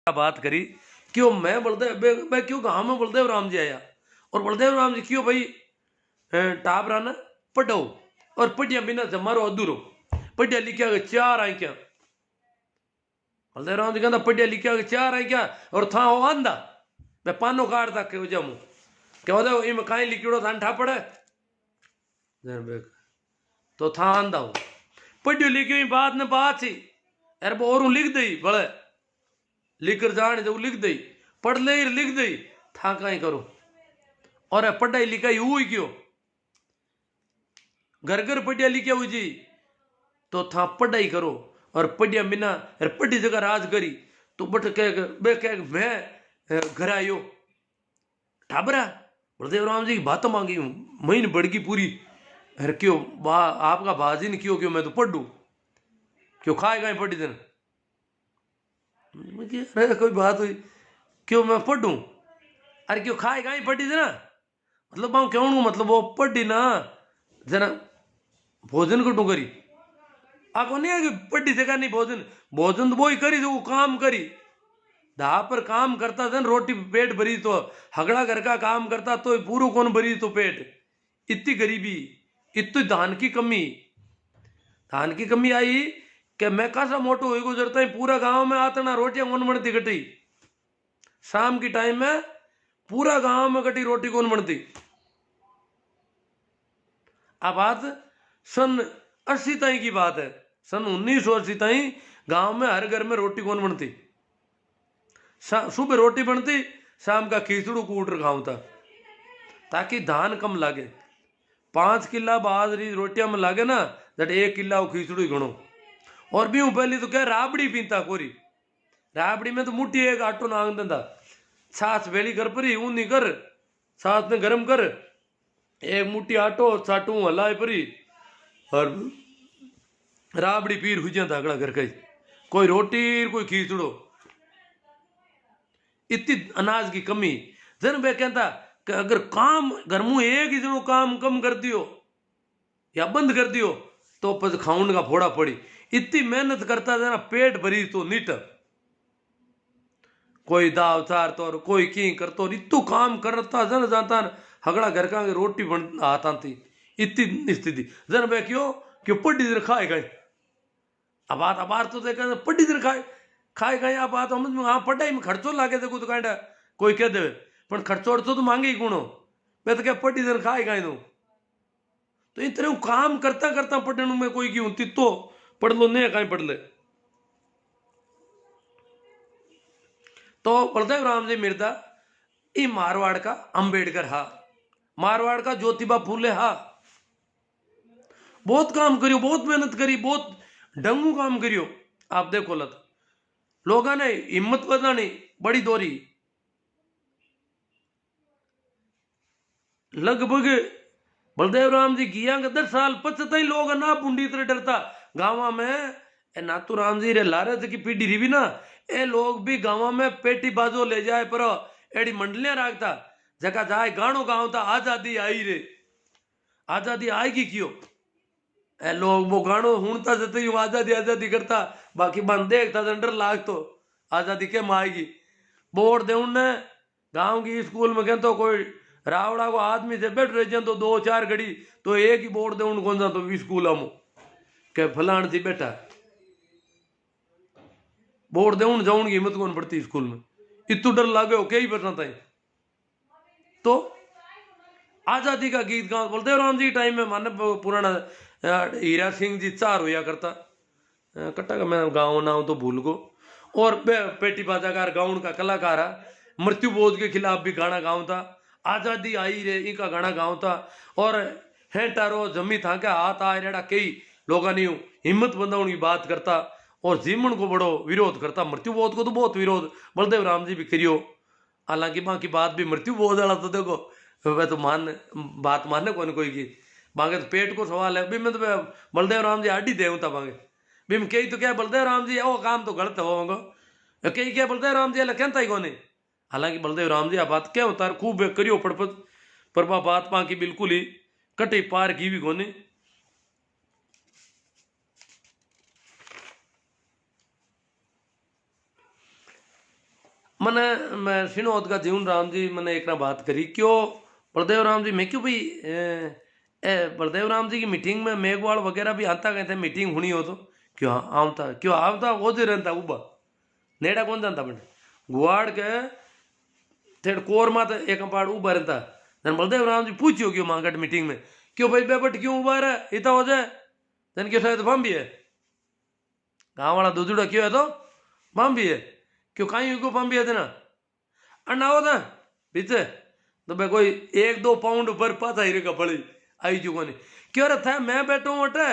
बात करी क्यों मैं बलदेव मैं क्यों गाँव में बलदेव राम जी आया और बलदेव राम जी क्यों भाई टाप रहा ना पढ़ो और पढ़िया बिना जमारो अधूरो पढ़िया लिखा के चार आई क्या बलदेव राम जी कहता पढ़िया लिखा के चार आई क्या और था वो आंदा मैं पानो काटता के जमू क्या होता है इम कहीं लिखिड़ो थान ठा पड़े तो था आंदा हो पढ़ियो लिखियो बात ने बात सी अरे और लिख दई भले लिख कर जाने जो लिख दई पढ़ ले लिख दई था कहीं करो और पढ़ाई लिखाई हुई क्यों घर घर पढ़िया लिखा हुई जी तो था पढ़ाई करो और पढ़िया बिना पढ़ी जगह राज करी तो बट कह मैं घर आयो ठाबरा बलदेव राम जी की बात मांगी हूं महीन बढ़गी पूरी अरे क्यों आपका बाजी ने क्यों क्यों मैं तो पढ़ू क्यों खाए गए पढ़ी दिन अरे कोई बात हुई क्यों मैं पढ़ू अरे क्यों खाए गए पढ़ी दिन मतलब मैं क्यों मतलब वो पढ़ी ना जना भोजन कटू करी आको नहीं है कि पढ़ी जगह नहीं भोजन भोजन तो वो ही करी जो वो काम करी धा पर काम करता था रोटी पेट भरी तो हगड़ा घर का काम करता तो पूरा कौन भरी तो पेट इतनी गरीबी इतनी धान की कमी आई कि मैं कैसा मोटो हो गुजरता है पूरा गांव में आता ना रोटियां कौन बनती कटी शाम की टाइम में पूरा गांव में कटी रोटी कौन बनती अब बात सन 80 ताई की बात है सन 1980 ताई गांव में हर घर में रोटी कौन बनती सुबह रोटी बनती शाम का खिचड़ू कूटर खाऊं था ताकि धान कम लागे 5 किला बाजरी रोटियां में लागे ना जट 1 किला वो खिचड़ू ही गणो और भी पहली तो क्या राबड़ी पीता कोरी राबड़ी में तो मुट्ठी एक आटो नांग देता छाछ वेली कर परी ऊनी कर छाछ ने गरम कर एक मुट्ठी आटो चाटू हलाए परी और राबड़ी पीर हुई जाता अगला घर का कोई रोटी कोई खिचड़ो इतनी अनाज की कमी जन वे कहता कि अगर काम घर में एक ही जनो काम कम कर दियो या बंद कर दियो तो पस खाउन का फोड़ा पड़ी इतनी मेहनत करता था ना पेट भरी तो निट कोई दाव चार तो कोई की करतो इतू काम करता जन जाता हगड़ा घर का रोटी बन आता थी इतनी स्थिति जन वे क्यों पढ़ी देर खाए गए अब तो देखा पढ़ी देर खाए गए आप बात समझ में हाँ पढ़ाई में खर्चो लागे थे कुछ कांडा कोई कह दे पर खर्चो अर्चो तो मांगे ही गुणो मैं तो क्या पढ़ी देर खाए गए तो इन तरह काम करता करता पढ़ने में कोई क्यों तो पढ़ लो नहीं कहीं पढ़ ले तो बलदेव राम जी मिर्दा ये मारवाड़ का अंबेडकर हा मारवाड़ का ज्योतिबा फूले हा बहुत काम करियो बहुत मेहनत करी बहुत डंगू काम करियो आप देखो लत लोगों ने हिम्मत बजानी बड़ी दोरी लगभग बलदेव राम जी किया 10 साल 25 लोग ना पुंडी तरह डरता गाँव में नातू राम जी रे लारे की पीढ़ी रही ना ए लोग भी गाँव में पेटी बाजो ले जाए पर एड़ी मंडलियां राखता जगह जाए गानो गाँव था आजादी आई रे आजादी आएगी क्यों ए लोग वो गानो हूणता जते ही आजादी आजादी करता बाकी बंद देखता डर लाग तो आजादी के आएगी बोर्ड दे उन्ने गांव की स्कूल में कहते कोई रावड़ा को आदमी से बैठ रहे तो 2-4 घड़ी तो एक ही बोर्ड दे कौन सा तो स्कूल हम के फलान थी बैठा बोर्ड दे जाऊन की हिम्मत कौन पड़ती स्कूल में इतू डर लागे हो कई बैठना था तो आजादी का गीत गाँव बलदेव राम जी टाइम में माने पुराना हीरा सिंह जी चार होया करता कट्टा का मैं गाँव ना तो भूल को और पेटी बाजाकार गाउन का कलाकार है मृत्यु बोझ के खिलाफ भी गाना गाँव था आजादी आई रे इनका गाना गाँव था और है टारो जमी था क्या हाथ आए रेड़ा कई लोगों ने हिम्मत बंदाउन की बात करता और जीवन को बड़ो विरोध करता मृत्यु बोध को तो बहुत विरोध बलदेव राम जी भी करियो हालांकि बाकी बात भी मृत्यु बोध वाला तो देखो वह तो बात मानने कौन कोई की बांगे तो पेट को सवाल है भी मैं तो बलदेव राम जी आडी देवता बांगे भी मैं कही तो क्या बलदेव राम जी वो काम तो गलत होगा कही क्या बलदेव राम जी अल्लाह कहता ही कौन हालांकि बलदेव राम जी बात क्या होता है खूब करियो पड़पत पर बात पा की बिल्कुल ही कटे पार की भी कोने मैंने मैं सिनोद का जीवन राम जी मैंने एक ना बात करी क्यों बलदेव राम जी मैं क्यों भाई बलदेव राम जी की मीटिंग में मेघवाल वगैरह भी आता गए थे मीटिंग होनी हो तो क्यों आवता क्यों आवता वो जो रहता उबा नेड़ा कौन जानता बने गुआड़ के थेड़ कोर में तो एक पाड़ उबा रहता जन बलदेव राम जी पूछियो क्यों मांगट मीटिंग में क्यों भाई बेबट क्यों उबा रहा इतना हो जाए जन क्यों शायद बम भी है गाँव वाला दूधड़ा क्यों है तो बम भी है क्यों कहीं को बम भी है ना अन्ना हो था पीछे तो भाई कोई 1-2 पाउंड ऊपर पाता ही रेगा पड़ी आई चुको नहीं क्यों रे था मैं बैठो अटे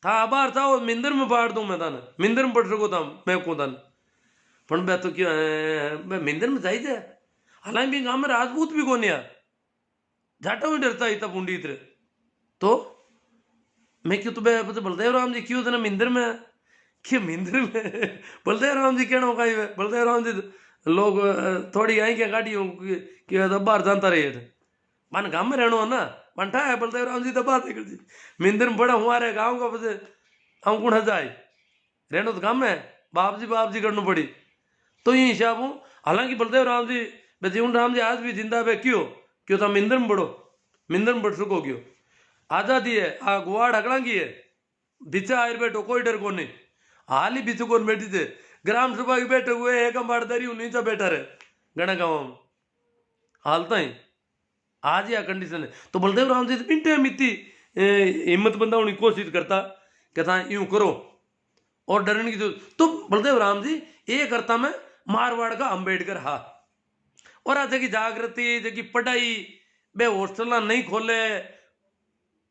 था बाहर था मिंदर में बाढ़ दूं मैं ताने मिंदर में पड़ सको था मैं को ताने पण बे तो क्यों मैं मिंदर में जाई थे हालांकि भी गांव में राजपूत भी कोनी आ जाटा भी डरता इतना पुंडी इतरे तो मैं क्यों तो बलदेव राम जी क्यों थे ना मिंदर में क्यों मिंदर में बलदेव राम जी कहना कहीं बलदेव राम जी लोग थोड़ी आई क्या गाड़ी कि बाहर जानता रहे थे मन गाँव में रहना ना पंठा है बलदेव राम जी तो बात है जी मिंदर में बड़ा हमारे गाँव का बस हम कौन जाए रहना तो गाँव में बाप जी करना पड़ी तो ये हिसाब हूँ हालांकि बलदेव राम जी जीवन राम जी आज भी जिंदा बे क्यों क्यों था मिंदर में बढ़ो मिंदर में बढ़ सको क्यों आजादी है आ गुआड़ अगड़ा की है बिचा आयर बैठो कोई डर को नहीं हाल ही बिचु कौन बैठी थे ग्राम सभा के बैठे हुए एक बाड़दारी नीचा बैठा रहे गणा गाँव में हालता ही आज या कंडीशन है तो बलदेव राम जी मिनटे मिट्टी हिम्मत बंदा की कोशिश करता कहता यूं करो और डरने की तो बलदेव राम जी ये करता मैं मारवाड़ का अंबेडकर हा और आज की जागृति जगी पढ़ाई बे हॉस्टल नहीं खोले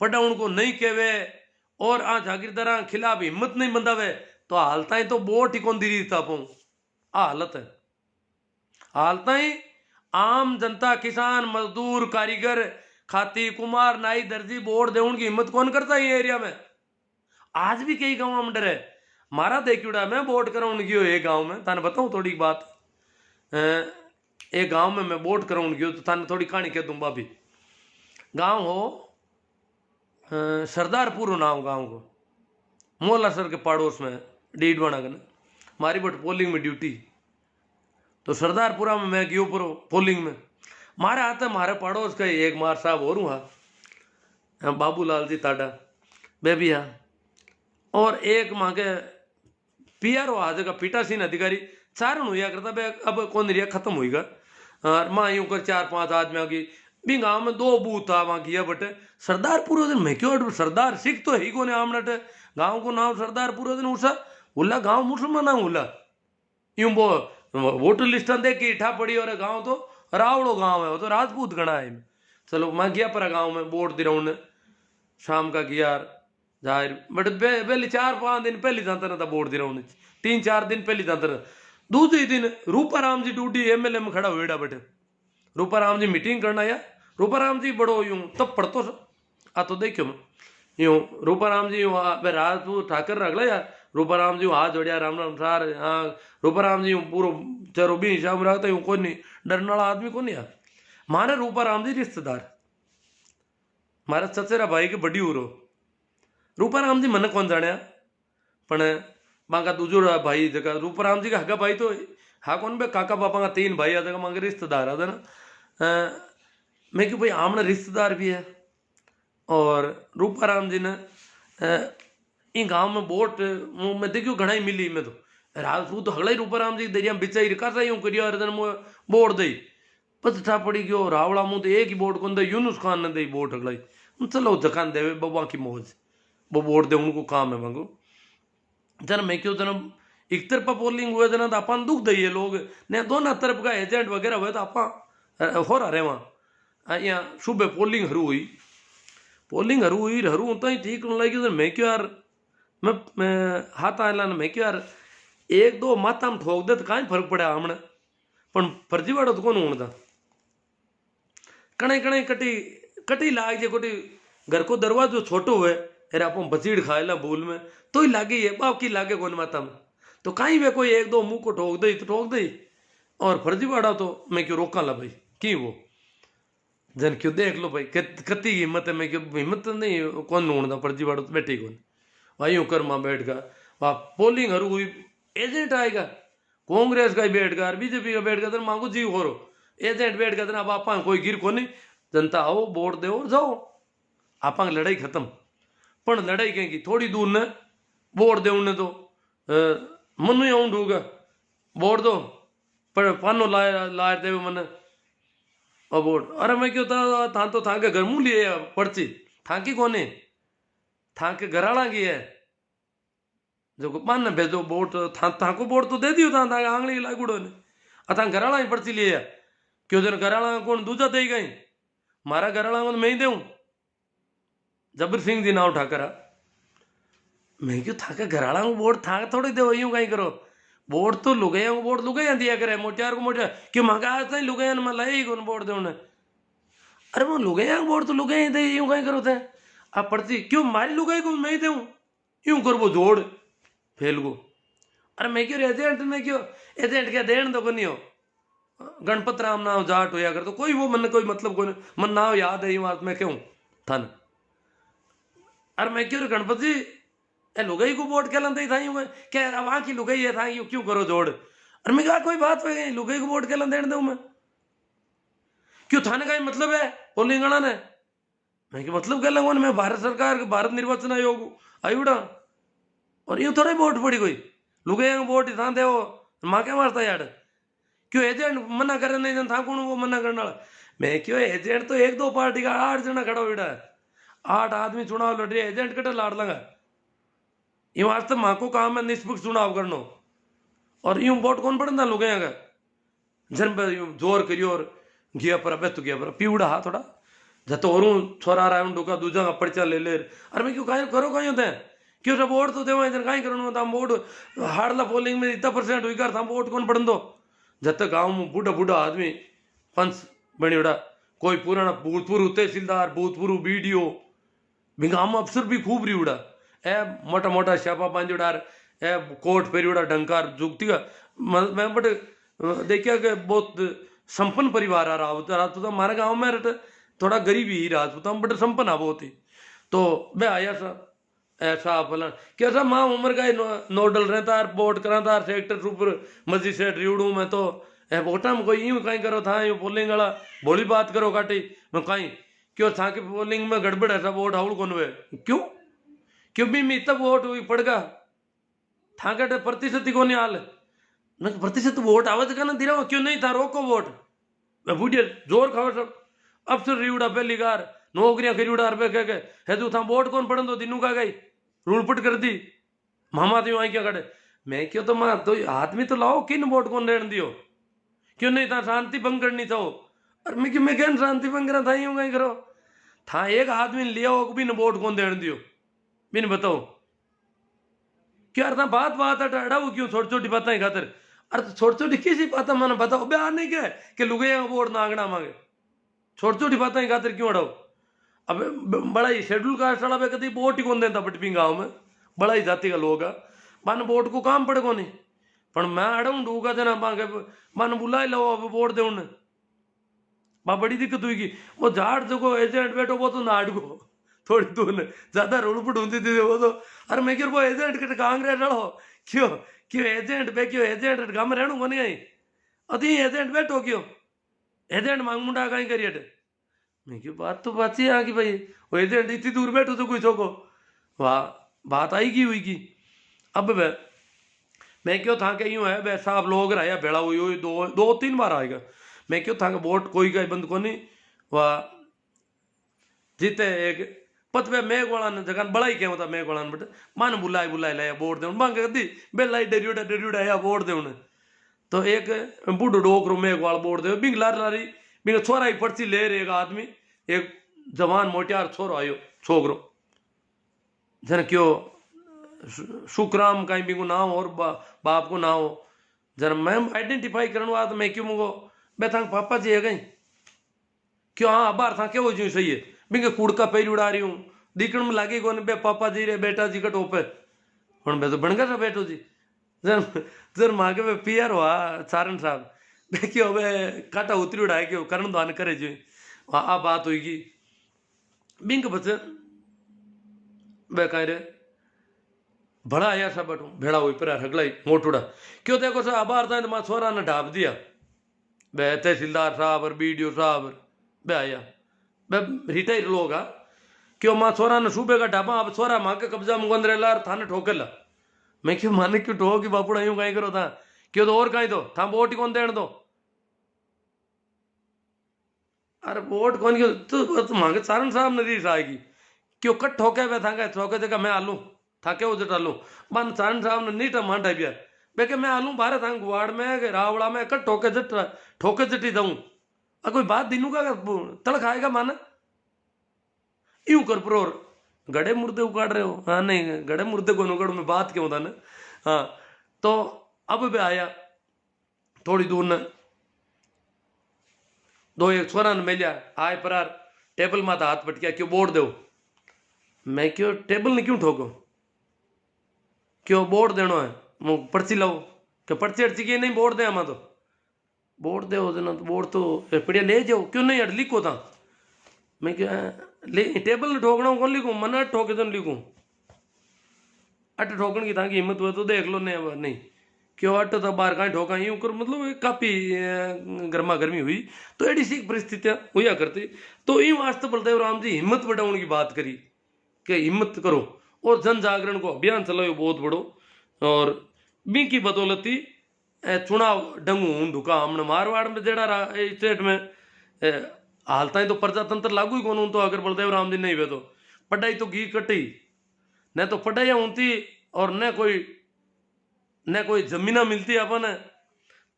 पढ़ा उनको नहीं कहवे और आ जागीरदारा खिलाफ हिम्मत नहीं बंदावे तो हालता ही तो बोट ही कौन दी था पाऊं हालत है हालता ही आम जनता किसान मजदूर कारीगर खाती कुमार नाई दर्जी बोर्ड दे की हिम्मत कौन करता है ये एरिया में आज भी कई गाँव में डर है मारा देखियोड़ा मैं वोट कराउन गयो एक गाँव में थाने बताऊं थोड़ी बात एक गाँव में मैं वोट कराउन गयो तो थाने थोड़ी कहानी कह दूं भाभी गाँव हो सरदारपुर नाम गाँव को मोला सर के पड़ोस में डीडवाना कने मारी बट पोलिंग में ड्यूटी तो सरदारपुरा में मैं गयो पर पोलिंग में मारे आते मारे पड़ोस का एक मार साहब और हुआ बाबूलाल जी ताडा बेबी हाँ और एक माँ के पीआर आज का पीठासीन अधिकारी चारण हुआ करता बे अब कौन रिया खत्म हुईगा और माँ यूं कर 4-5 आदमियों की भी गाँव में 2 बूथ था वहाँ किया बटे सरदारपुर दिन मैं क्यों सरदार सिख तो ही कोने आमनट गाँव को नाम सरदारपुर दिन उसा उल्ला गाँव मुसलमान उल्ला यूं वो वोटर लिस्ट देख के इठा पड़ी और गाँव तो रावड़ो गाँव है वो तो राजपूत गणा है चलो मैं गया पर गाँव में वोट दे रहा शाम का गया जाहिर बट पहले 4-5 दिन पहले जाता रहता वोट दे रहा 3-4 दिन पहले जाता रहता दूसरे दिन रूपाराम जी ड्यूटी एमएलए में खड़ा हुएड़ा बटे रूपाराम जी मीटिंग करना या रूपाराम जी बड़ो यूं तब पढ़तो आ तो देखियो मैं यूं रूपाराम जी यूं राजपूत ठाकर रगला यार रूपाराम जी हाथ जोड़िया राम राम सार हाँ रूपाराम जी पूरा चरो भी हिसाब रखता यूं कोई नहीं डरने वाला आदमी को नहीं यार मारे रूपाराम जी रिश्तेदार मारे चचेरा भाई के बड़ी उरो रूपाराम जी मन कौन जाने पण मांगा दूजो भाई जगह रूपाराम जी का हगा भाई तो हा कौन बे काका पापा का 3 भाई आ जगह मांगे रिश्तेदार आ ना मैं क्यों भाई आमना रिश्तेदार भी है और रूपाराम जी ने इन गांव में वोट मैं देखियो घना ही मिली मैं तो राजपूत तो हगला ही रूपाराम जी दरिया बिचा ही रखा यूं करिया वोट दई बस ठा पड़ी गयो रावड़ा मुँह तो एक ही वोट कौन दे यूनुस खान ने दई वोट हगलाई चलो जखान देवे बबा की मौज वो वोट दे उनको काम है मांगो जन मैं क्यों जन एक तरफा पोलिंग हुए जना तो अपन दुख दई है लोग ने दोनों तरफ का एजेंट वगैरह हुए तो आप हो रहा वहाँ यहाँ सुबह पोलिंग हरू हुई हरू होता ही ठीक लगी मैं क्यों यार मैं हाथ आला मैं क्यों यार 1-2 माता में ठोक दे तो कहीं फर्क पड़ा हमने पण फर्जीवाड़ो तो कौन होता कणे कणे कटी लाग जे कोटी घर को दरवाजो छोटो हुए अरे आप बचीड़ खाएला भूल में तो ही लागे ये बाप की लागे कौन माता में तो कहीं वे कोई 1-2 मुंह को ठोक दई तो ठोक दई और फर्जीवाड़ा तो मैं क्यों रोका ला भाई की वो जन क्यों देख लो भाई कती हिम्मत है मैं क्यों हिम्मत नहीं कौन ढूंढता फर्जीवाड़ा तो बैठे कौन भाई यूं कर माँ बैठ का वहाँ पोलिंग हरू हुई एजेंट आएगा कांग्रेस का ही बैठ कर बीजेपी का बैठ कर मांगो जीव हो एजेंट बैठ कर अब आप कोई गिर को नहीं जनता आओ वोट दो और जाओ आप लड़ाई खत्म पण लड़ाई कहेंगी थोड़ी दूर ने वोट दे उन्हें तो मनु आऊं डूगा वोट दो पर पानो लाए दे मन और वोट अरे मैं क्यों था तो था के घर मुँह लिए पर्ची था की कोने था के घराला की है जो पान ने भेजो वोट था को वोट तो दे दियो था आंगली लागूड़ो ने अथा घराला ही पर्ची लिए क्यों जन घराला कौन दूजा दे गई मारा घराला को मैं ही देऊं जबर सिंह जी नाव ठाकरा मैं क्यों था घराला को वोट था थोड़ी दे यूं कहीं करो वोट तो लुगाइया को वोट लुगाइया दिया करे मोटियार को मोटियार क्यों मंगा आज तक लुगाइया ने मैं लाई कौन वोट दे उन्हें अरे वो लुगाइया को वोट तो लुगाइया दे यूं कहीं करो थे आप पर्ची क्यों मारी लुगाई को मैं ही दूं यूं कर वो जोड़ फेल को अरे मैं क्यों एजेंट ने क्यों एजेंट क्या देन तो नहीं हो गणपत राम नाव जाट होया कर तो कोई वो मन कोई मतलब कोई मन नाव याद है बात मैं क्यों थन अरे मैं क्यों गणपत जी ए लुगाई को वोट क्या लंदे था यूं क्या वहां की लुगाई है था यूं क्यों करो जोड़ अरे मैं कहा कोई बात हो गई लुगाई को वोट क्या लंदे दूं मैं क्यों थाने का मतलब है पोलिंगणा ने मैं क्या मतलब क्या लगवा मैं भारत सरकार भारत निर्वाचन आयोग आयुड़ा और यूं थोड़ा वोट पड़ी कोई लुगाई को वोट था दे माँ क्या मारता यार क्यों एजेंट मना करे नहीं था कौन वो मना करने वाला मैं क्यों एजेंट तो एक दो पार्टी का 8 जना खड़ा हुआ है 8 आदमी चुनाव लड़ रहे एजेंट कटे लाड़ लगा ये वास्ते माँ को काम है निष्पक्ष चुनाव करना और यूं वोट कौन पड़ता लोग जन जोर करियो और गया पर अब तो गया पर पीवड़ा हा थोड़ा जतो और छोरा रहा डोका दूजा का पर्चा ले ले अरे मैं क्यों कहीं करो कहीं होते हैं क्यों सब वोट तो देवा इधर कहीं करो था वोट हारला पोलिंग में इतना % हुई कर था वोट कौन पड़न दो जब तक गाँव में बूढ़ा बूढ़ा आदमी पंच बनी उड़ा कोई पुराना भूतपूर्व तहसीलदार भूतपूर्व बीडीओ गाँव में अफसर भी खूब रही उड़ा ए मोटा मोटा श्यापा पांच उड़ा ए कोट पेरी उड़ा ढंकार जुगती का मैं बट देखिया कि बहुत संपन्न परिवार आ रहा राजपूत हमारे गाँव में थोड़ा गरीबी ही राजपूत बट संपन्न आ बहुत ही तो मैं आया सा ऐसा फलन कैसा माँ उम्र का नोडल रहता है वोट कराता है सेक्टर सुपर मजिस्ट्रेट रिवड़ू में तो वोटा में कोई यूं कहीं करो था यूं पोलिंग वाला बोली बात करो काटी मैं कहीं क्यों था कि पोलिंग में गड़बड़ ऐसा वोट हाउल कौन हुए क्यों क्यों भी मैं तब वोट हुई पड़गा था कटे प्रतिशत ही कौन हाल मैं प्रतिशत वोट आवाज का ना दिरा क्यों नहीं था रोको वोट मैं बूढ़िया जोर खाओ सब अफसर रिवड़ा पहली कार नौकरियां खरीड़ा रुपये कह गए है तू था वोट कौन पड़न दो दिनू का गई रूलपट कर दी मामा ती आई क्या कटे मैं क्यों तो मां तो आदमी तो लाओ किन वोट कौन लेने दियो क्यों नहीं था शांति भंग करनी था और मैं क्यों मैं क्या शांति भंग करा था यूं कहीं करो था एक आदमी ने लिया हो बिन वोट कौन देने दियो बिन बताओ क्या था बात बात अड़ाओ क्यों छोटी छोटी बातें खातर अरे छोटी छोटी किसी बात मैंने बताओ बयान नहीं क्या कि लुगैया वोट नागना मांगे छोटी छोटी बातें खातर क्यों अड़ाओ अब बड़ा ही शेड्यूल कास्ट वाला कभी वोट ही कौन देता बटपी गाँव में बड़ा ही जाति का लोग है मन वोट को काम पड़े को नहीं पर मैं अड़ूँ डूगा जना मांगे मन बुला लो अब वोट दे उन्हें बड़ी दिक्कत हुई कि वो झाड़ जो एजेंट बैठो वो तो नाड़ को थोड़ी दूर ने ज्यादा रोड़पुट होती थी वो तो अरे मैं क्यों वो एजेंट के कांग्रेस रहो क्यों क्यों एजेंट पे क्यों एजेंट गाँव में रहूँ को नहीं आई अति एजेंट बैठो क्यों एजेंट मांग मुंडा कहीं करिए मैं क्यों बात तो बात ही आ कि भाई वो एजेंट इतनी दूर बैठो तो कोई छोको वाह बात आई की हुई की अब मैं क्यों था के यूं है वैसा आप लोग रहा भेड़ा हुई हुई दो 3 बार आएगा मैं क्यों था वोट कोई का बंद को नहीं वाह जीते एक पत पे मेघ वाला ने जगह बड़ा ही क्या होता मेघ वाला बट मान बुलाए लाया वोट दे मांग दी बेलाई डरियोड़ा या वोट दे उन्हें तो एक बूढ़ो डोकरो मेघ वाला वोट दे बिंग लारी बिंग छोरा ही पर्ची ले रहे एक आदमी एक जवान मोटियार छोरो आयो छोकरो जन क्यों सुखराम कहीं भी को नाम और बाप को ना हो जरा मैं आइडेंटिफाई करने वाला मैं क्यों मुझको मैं था पापा जी है कहीं क्यों हाँ बाहर था क्या वो जो सही है बिंगे कुड़का पैर उड़ा रही हूँ दिखण में लागे कौन बे पापा जी रे बेटा जी का टोपे हूँ मैं तो बन गया था बेटो जी जर माँ के पियर हुआ सारण साहब देखियो अब काटा उतरी उड़ाए क्यों करण दान करे जी आ बात होगी बिंग बच्चे वे कह रहे भड़ा आया सा बटू भेड़ा हुई पर हगलाई मोटूड़ा क्यों देखो सर अबार था तो माँ छोरा ने ढाप दिया बे तहसीलदार साहब और बीडीओ साहब बे आया बे रिटायर लोग आ क्यों माँ छोरा ने सूबे का ढापा अब छोरा माँ के कब्जा मुगंद रेला थाने ठोकेला मैं क्यों माने क्यों ठोक कि बापूड़ा यूं कहीं करो था क्यों तो और कहीं दो था वोट कौन देने दो अरे वोट कौन क्यों तो मांगे सारण साहब ने रीस आएगी क्यों कट ठोके वे था ठोके जगह मैं आलू था क्या उजट आलू बन सारण साहब ने नीट मांडा बिया बेके मैं आलू बाहर था गुवाड़ में रावड़ा में कट ठोके जटी दऊं कोई बात दिनू का तड़ खाएगा माना यूं कर प्रोर गड़े मुर्दे उगाड़ रहे हो हाँ नहीं गड़े मुर्दे को उगाड़ में बात क्यों था ना हाँ तो अब भी आया थोड़ी दूर न दो एक छोरा ने मिलिया आए परार टेबल माता हाथ पटकिया क्यों बोर्ड दो मैं क्यों टेबल ने क्यों ठोको क्यों बोर्ड देनो है मु पर्ची लाओ कि पर्ची अर्ची की नहीं बोर्ड दे हम तो बोर्ड दे ना तो बोर्ड तो पड़िया ले जाओ क्यों नहीं अट लिखो था मैं क्या ले टेबल ने ठोकना कौन लिखूं मना ठोके तो लिखूं अट ठोकन की ताकि हिम्मत हुआ तो देख लो नहीं क्यों अट तो बाहर कहीं ठोका यूं कर मतलब काफी गर्मा गर्मी हुई तो एडी सी परिस्थितियां हुआ करती तो यूं वास्ते बलदेव राम जी हिम्मत बढ़ाने की बात करी कि हिम्मत करो और जन जागरण को अभियान चलाओ बहुत बड़ो और बी की बदौलती चुनाव डंगू ढुका हमने मारवाड़ में जेड़ा स्टेट में हालता ही तो प्रजातंत्र लागू ही कौन तो अगर बलदेव राम जी नहीं हुए तो पढ़ाई तो घी कटी न तो पढ़ाई होती और न कोई जमीना मिलती अपन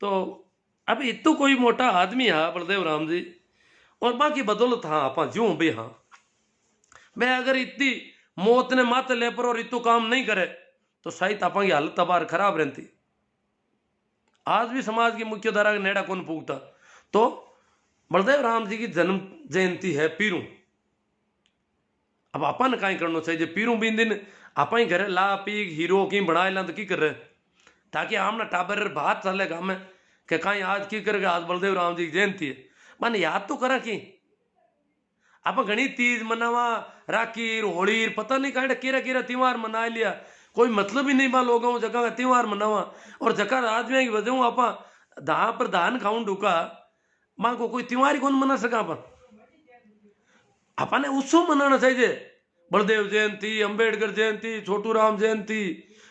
तो अब इतो कोई मोटा आदमी है बलदेव राम जी और बाकी बदौलत हाँ आप ज्यों भाई हाँ मैं अगर इतनी मौत ने माते ले पर और इतो काम नहीं करे तो शायद आप की हालत तबार खराब रहती आज भी समाज की मुख्य धारा का नेड़ा कौन पूगता तो बलदेव राम जी की जन्म जयंती है पीरू अब अपन कहीं करना चाहिए पीरू बीन दिन आप ही घरे ला पी हीरो की बना ला तो की कर रहे ताकि हमने टाबर बात चलेगा हमें कि कहीं आज की करेगा आज बलदेव राम जी की जयंती है मन याद तो करा कि आप घनी तीज मनावा राखी होली पता नहीं कहीं केरा केरा त्योहार मना लिया कोई मतलब ही नहीं बा लोगों जगह का त्योहार मनावा और जगह आदमी की वजह आप दा पर धान खाऊं ढूका मां को कोई त्योहार कौन मना सका अपन उत्सव मनाना चाहिए बलदेव जयंती अंबेडकर जयंती छोटू राम जयंती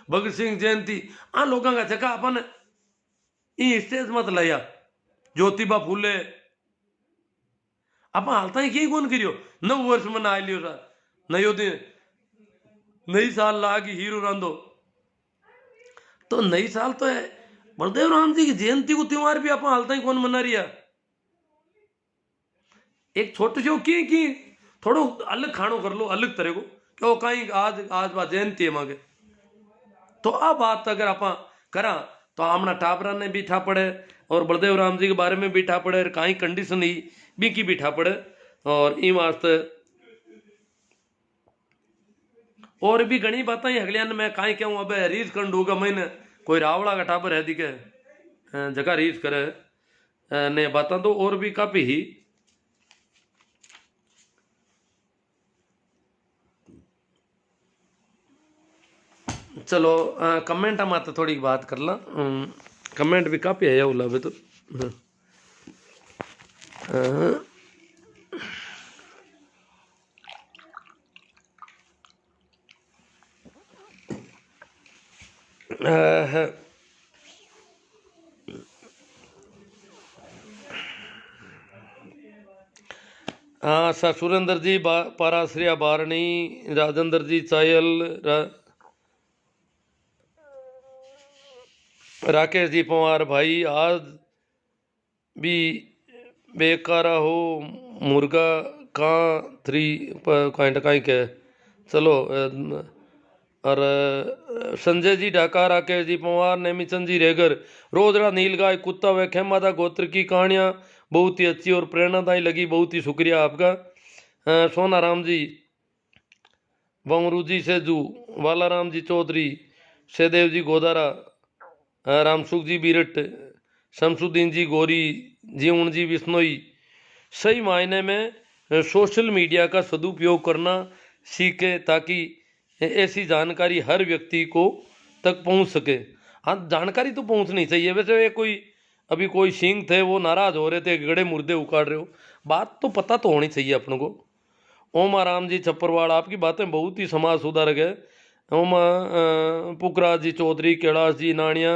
भगत सिंह जयंती आ लोगों का जगह अपन स्टेज मत लाया ज्योतिबा फूले आप हालता ही कौन करियो 9 वर्ष मना लियो सा नयो दिन नई साल लागी हीरो रांधो तो नई साल तो है बलदेव राम जी की जयंती को त्योहार भी आप हालता ही कौन मना रिया एक छोटे से की थोड़ो अलग खानो कर लो अलग तरह को क्यों कहीं आज आज बात जयंती है मांगे तो आ बात अगर आप करा तो आमना टापरा ने बीठा पड़े और बलदेव राम जी के बारे में बीठा पड़े कहीं कंडीशन ही भी की बीठा पड़े और इन वास्ते और भी घनी बातें अगलिया ने मैं कहीं कहूँ अब रीस कर दूंगा मैंने कोई रावड़ा का टापर है दिखे जगह रीस करे ने बातें तो और भी काफी ही चलो कमेंट हम आते थोड़ी बात कर ला कमेंट भी काफी है उला भी तो हाँ सर सुरेंद्र जी पाराश्रिया बारणी राजेंद्र जी चायल राकेश जी पवार भाई आज भी बेकारा हो मुर्गा कहाँ 3 के चलो और संजय जी ढाका राकेश जी पवार नेमीचंद जी रेगर रोजड़ा नीलगाय कुत्ता व खेमादा गोत्र की कहानियाँ बहुत ही अच्छी और प्रेरणादायी लगी बहुत ही शुक्रिया आपका सोना राम जी बंगरू जी सेजू वाला राम जी चौधरी सहदेव जी गोदारा रामसुख जी बीरट शमसुद्दीन जी गोरी जीवन जी बिश्नोई सही मायने में सोशल मीडिया का सदुपयोग करना सीखे ताकि ऐसी जानकारी हर व्यक्ति को तक पहुंच सके। हाँ, जानकारी तो पहुंचनी चाहिए। वैसे ये कोई अभी कोई सिंह थे, वो नाराज हो रहे थे, गड़े मुर्दे उखाड़ रहे हो, बात तो पता तो होनी चाहिए अपन को। ओम आराम जी छप्परवाड़, आपकी बातें बहुत ही समाज सुधारक है। ओम पुखराज जी चौधरी, कैलाश जी नानिया,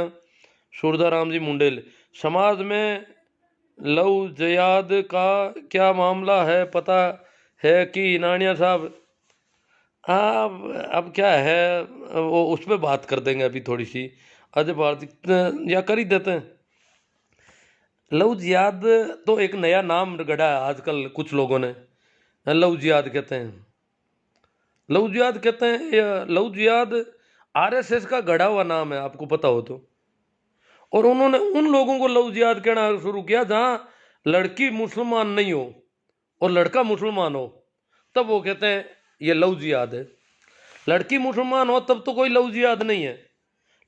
सूरदाराम जी मुंडेल, समाज में लव जयाद का क्या मामला है पता है कि नानिया साहब? हाँ, अब क्या है वो उस पर बात कर देंगे अभी थोड़ी सी। अजय भारती या कर ही देते हैं। लव जिहाद तो एक नया नाम गढ़ा है आजकल कुछ लोगों ने, लव जिहाद कहते हैं। लव जिहाद कहते हैं, लव जिहाद आरएसएस का गढ़ा हुआ नाम है, आपको पता हो तो। और उन्होंने उन लोगों को लव जिहाद कहना शुरू किया जहां लड़की मुसलमान नहीं हो और लड़का मुसलमान हो, तब वो कहते हैं ये लव जिहाद है। लड़की मुसलमान हो तब तो कोई लव जिहाद नहीं है।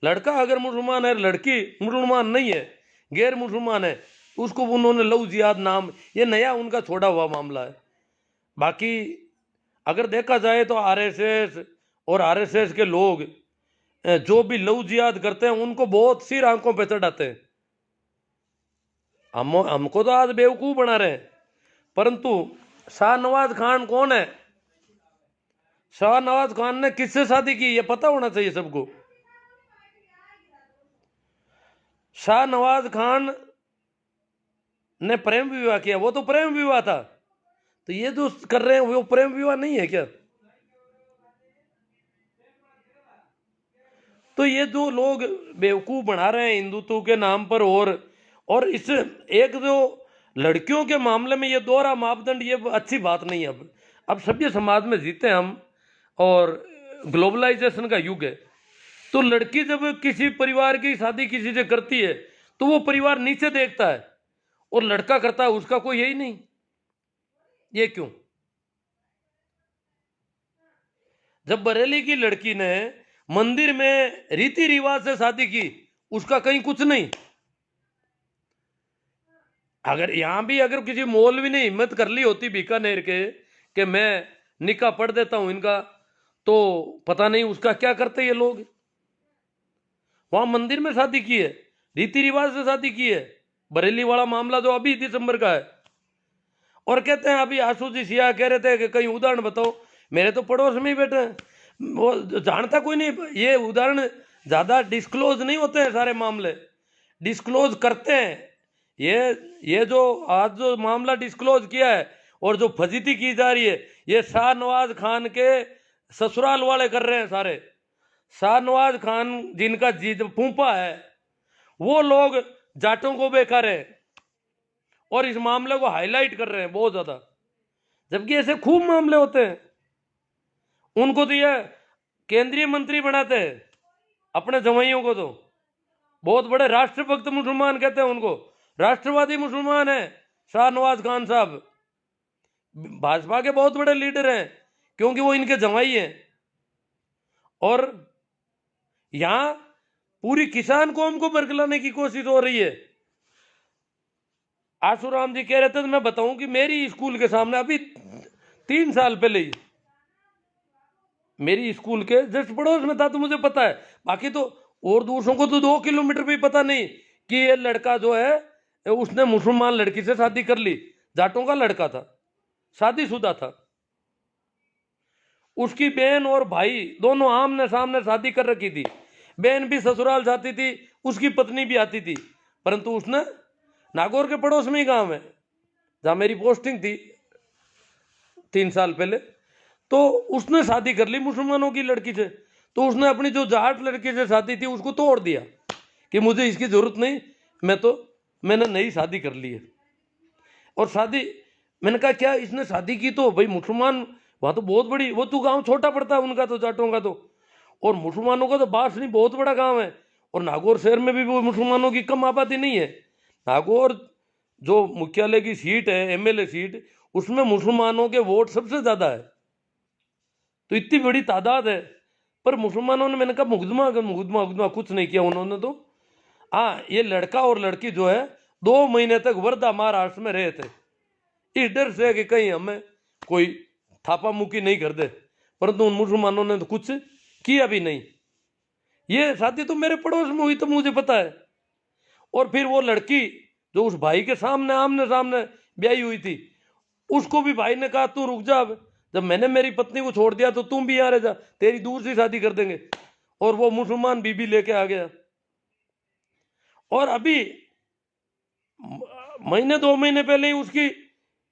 लड़का अगर मुसलमान है, लड़की मुसलमान नहीं है, गैर मुसलमान है, उसको उन्होंने लव जिहाद नाम, ये नया उनका छोड़ा हुआ मामला है। बाकी अगर देखा जाए तो आरएसएस और आरएसएस के लोग जो भी लव जिहाद करते हैं उनको बहुत सी आंखों पे चढ़ाते हैं। हमको तो आज बेवकूफ बना रहे हैं, परंतु शाहनवाज खान कौन है? शाहनवाज खान ने किससे शादी की ये पता होना चाहिए सबको। शाहनवाज खान ने प्रेम विवाह किया, वो तो प्रेम विवाह था। तो ये जो कर रहे हैं वो प्रेम विवाह नहीं है क्या? तो ये जो लोग बेवकूफ बना रहे हैं हिंदुत्व के नाम पर, और इस एक जो लड़कियों के मामले में ये दोहरा मापदंड, ये अच्छी बात नहीं है। अब सभ्य समाज में जीते हम और ग्लोबलाइजेशन का युग है। तो लड़की जब किसी परिवार की शादी किसी से करती है तो वो परिवार नीचे देखता है, और लड़का करता है उसका कोई यही नहीं। ये क्यों? जब बरेली की लड़की ने मंदिर में रीति रिवाज से शादी की, उसका कहीं कुछ नहीं। अगर यहां भी अगर किसी मौलवी ने हिम्मत कर ली होती बीकानेर के कि मैं निकाह पढ़ देता हूं इनका, तो पता नहीं उसका क्या करते ये लोग। वहां मंदिर में शादी की है, रीति रिवाज से शादी की है। बरेली वाला मामला जो अभी दिसंबर का है, और कहते हैं अभी आशु जी सिया कह रहे थे कि कहीं उदाहरण बताओ। मेरे तो पड़ोस में ही बैठे हैं, वो जानता कोई नहीं। ये उदाहरण ज्यादा डिस्क्लोज नहीं होते हैं, सारे मामले डिस्क्लोज करते हैं। ये जो आज जो मामला डिस्क्लोज किया है और जो फजीती की जा रही है, ये शाहनवाज खान के ससुराल वाले कर रहे हैं सारे। शाहनवाज खान जिनका जीत फूफा है, वो लोग जाटों को बेकार है और इस मामले को हाईलाइट कर रहे हैं बहुत ज्यादा, जबकि ऐसे खूब मामले होते हैं। उनको तो ये केंद्रीय मंत्री बनाते हैं अपने जवाइयों को, तो बहुत बड़े राष्ट्रभक्त मुसलमान कहते हैं उनको, राष्ट्रवादी मुसलमान है शाहनवाज खान साहब। भाजपा के बहुत बड़े लीडर हैं क्योंकि वो इनके जवाई हैं। और यहां पूरी किसान कौम को बरगलाने की कोशिश हो रही है। आशुराम जी कह रहे थे, तो मैं बताऊं कि मेरी स्कूल के सामने अभी 3 साल पहले ही मेरी स्कूल के जस्ट पड़ोस में था, तो मुझे पता है। बाकी तो और दूसरों को तो 2 किलोमीटर भी पता नहीं कि ये लड़का जो है उसने मुसलमान लड़की से शादी कर ली। जाटों का लड़का था, शादीशुदा था। उसकी बहन और भाई दोनों आमने सामने शादी कर रखी थी। बहन भी ससुराल जाती थी, उसकी पत्नी भी आती थी, परंतु उसने नागौर के पड़ोस में ही गांव है जहां मेरी पोस्टिंग थी 3 साल पहले, तो उसने शादी कर ली मुसलमानों की लड़की से। तो उसने अपनी जो जाट लड़की से शादी थी उसको तोड़ दिया कि मुझे इसकी जरूरत नहीं, मैंने नई शादी कर ली है। और शादी, मैंने कहा क्या इसने शादी की तो भाई मुसलमान, वहां तो बहुत बड़ी, वो तो गांव छोटा पड़ता है उनका तो, जाटों का तो, और मुसलमानों का तो बासनी बहुत बड़ा गांव है। और नागौर शहर में भी वो मुसलमानों की कम आबादी नहीं है। नागौर जो मुख्यालय की सीट है, एमएलए सीट, उसमें मुसलमानों के वोट सबसे ज्यादा है। तो इतनी बड़ी तादाद है, पर मुसलमानों ने, मैंने कहा मुकदमा मुकदमा कुछ नहीं किया उन्होंने तो। हाँ, ये लड़का और लड़की जो है 2 महीने तक वर्धा महाराष्ट्र में रहे थे, इस डर से कि कहीं हमें कोई थापा मुक्की नहीं कर दे। परंतु उन मुसलमानों ने तो कुछ किया भी नहीं। ये शादी तो मेरे पड़ोस में हुई तो मुझे पता है। और फिर वो लड़की जो उस भाई के सामने आमने सामने ब्याही हुई थी, उसको भी भाई ने कहा तू रुक जा, जब मैंने मेरी पत्नी को छोड़ दिया तो तुम भी यहाँ रह जा, तेरी दूर से शादी कर देंगे। और वो मुसलमान बीबी लेके आ गया। और अभी महीने 2 महीने पहले ही उसकी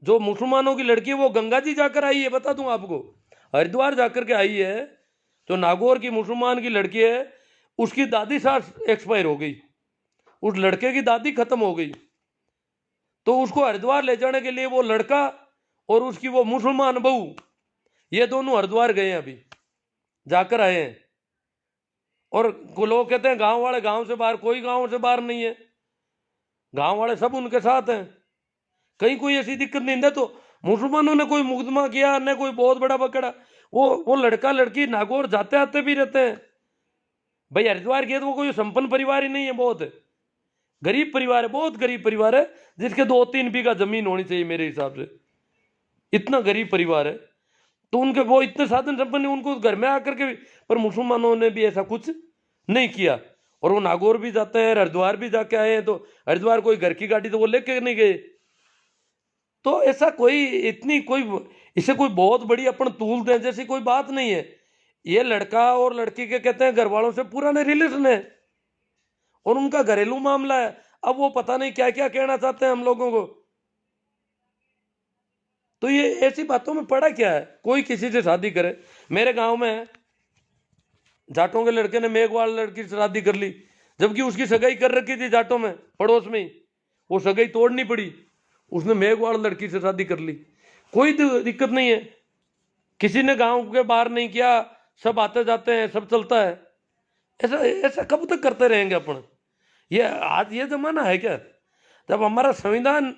जो मुसलमानों की लड़की है वो गंगा जी जाकर आई है, बता दूं आपको, हरिद्वार जाकर के आई है। जो नागौर की मुसलमान की लड़की है, उसकी दादी सास एक्सपायर हो गई, उस लड़के की दादी खत्म हो गई, तो उसको हरिद्वार ले जाने के लिए वो लड़का और उसकी वो मुसलमान बहू, ये दोनों हरिद्वार गए हैं, अभी जाकर आए हैं। और लोग कहते हैं गांव वाले गांव से बाहर, कोई गांव से बाहर नहीं है, गांव वाले सब उनके साथ हैं। कहीं कोई ऐसी दिक्कत नहीं है। तो मुसलमानों ने कोई मुकदमा किया न कोई बहुत बड़ा पकड़ा, वो लड़का लड़की नागौर जाते आते भी रहते हैं। भाई हरिद्वार गए तो वो कोई संपन्न परिवार ही नहीं है, बहुत गरीब परिवार है, बहुत गरीब परिवार है, जिसके 2-3 बीघा जमीन होनी चाहिए मेरे हिसाब से, इतना गरीब परिवार है। तो उनके वो इतने साधन संपन्न, उनको घर में आकर के भी, पर मुसलमानों ने भी ऐसा कुछ नहीं किया। और वो नागौर भी जाते हैं, हरिद्वार भी जाके आए हैं, तो हरिद्वार कोई घर की गाड़ी तो वो लेके नहीं गए। तो ऐसा कोई इतनी कोई इसे कोई बहुत बड़ी अपन तूल दें जैसी कोई बात नहीं है। ये लड़का और लड़की के कहते हैं घर वालों से पुराने रिलेशन है और उनका घरेलू मामला है। अब वो पता नहीं क्या क्या कहना चाहते हैं हम लोगों को। तो ये ऐसी बातों में पड़ा क्या है, कोई किसी से शादी करे। मेरे गांव में जाटों के लड़के ने मेघवाल लड़की से शादी कर ली, जबकि उसकी सगाई कर रखी थी जाटों में, पड़ोस में ही। वो सगाई तोड़नी पड़ी, उसने मेघवाल लड़की से शादी कर ली, कोई दिक्कत नहीं है। किसी ने गांव के बाहर नहीं किया, सब आते जाते हैं, सब चलता है। ऐसा ऐसा कब तक करते रहेंगे अपन? ये आज ये जमाना है क्या, जब हमारा संविधान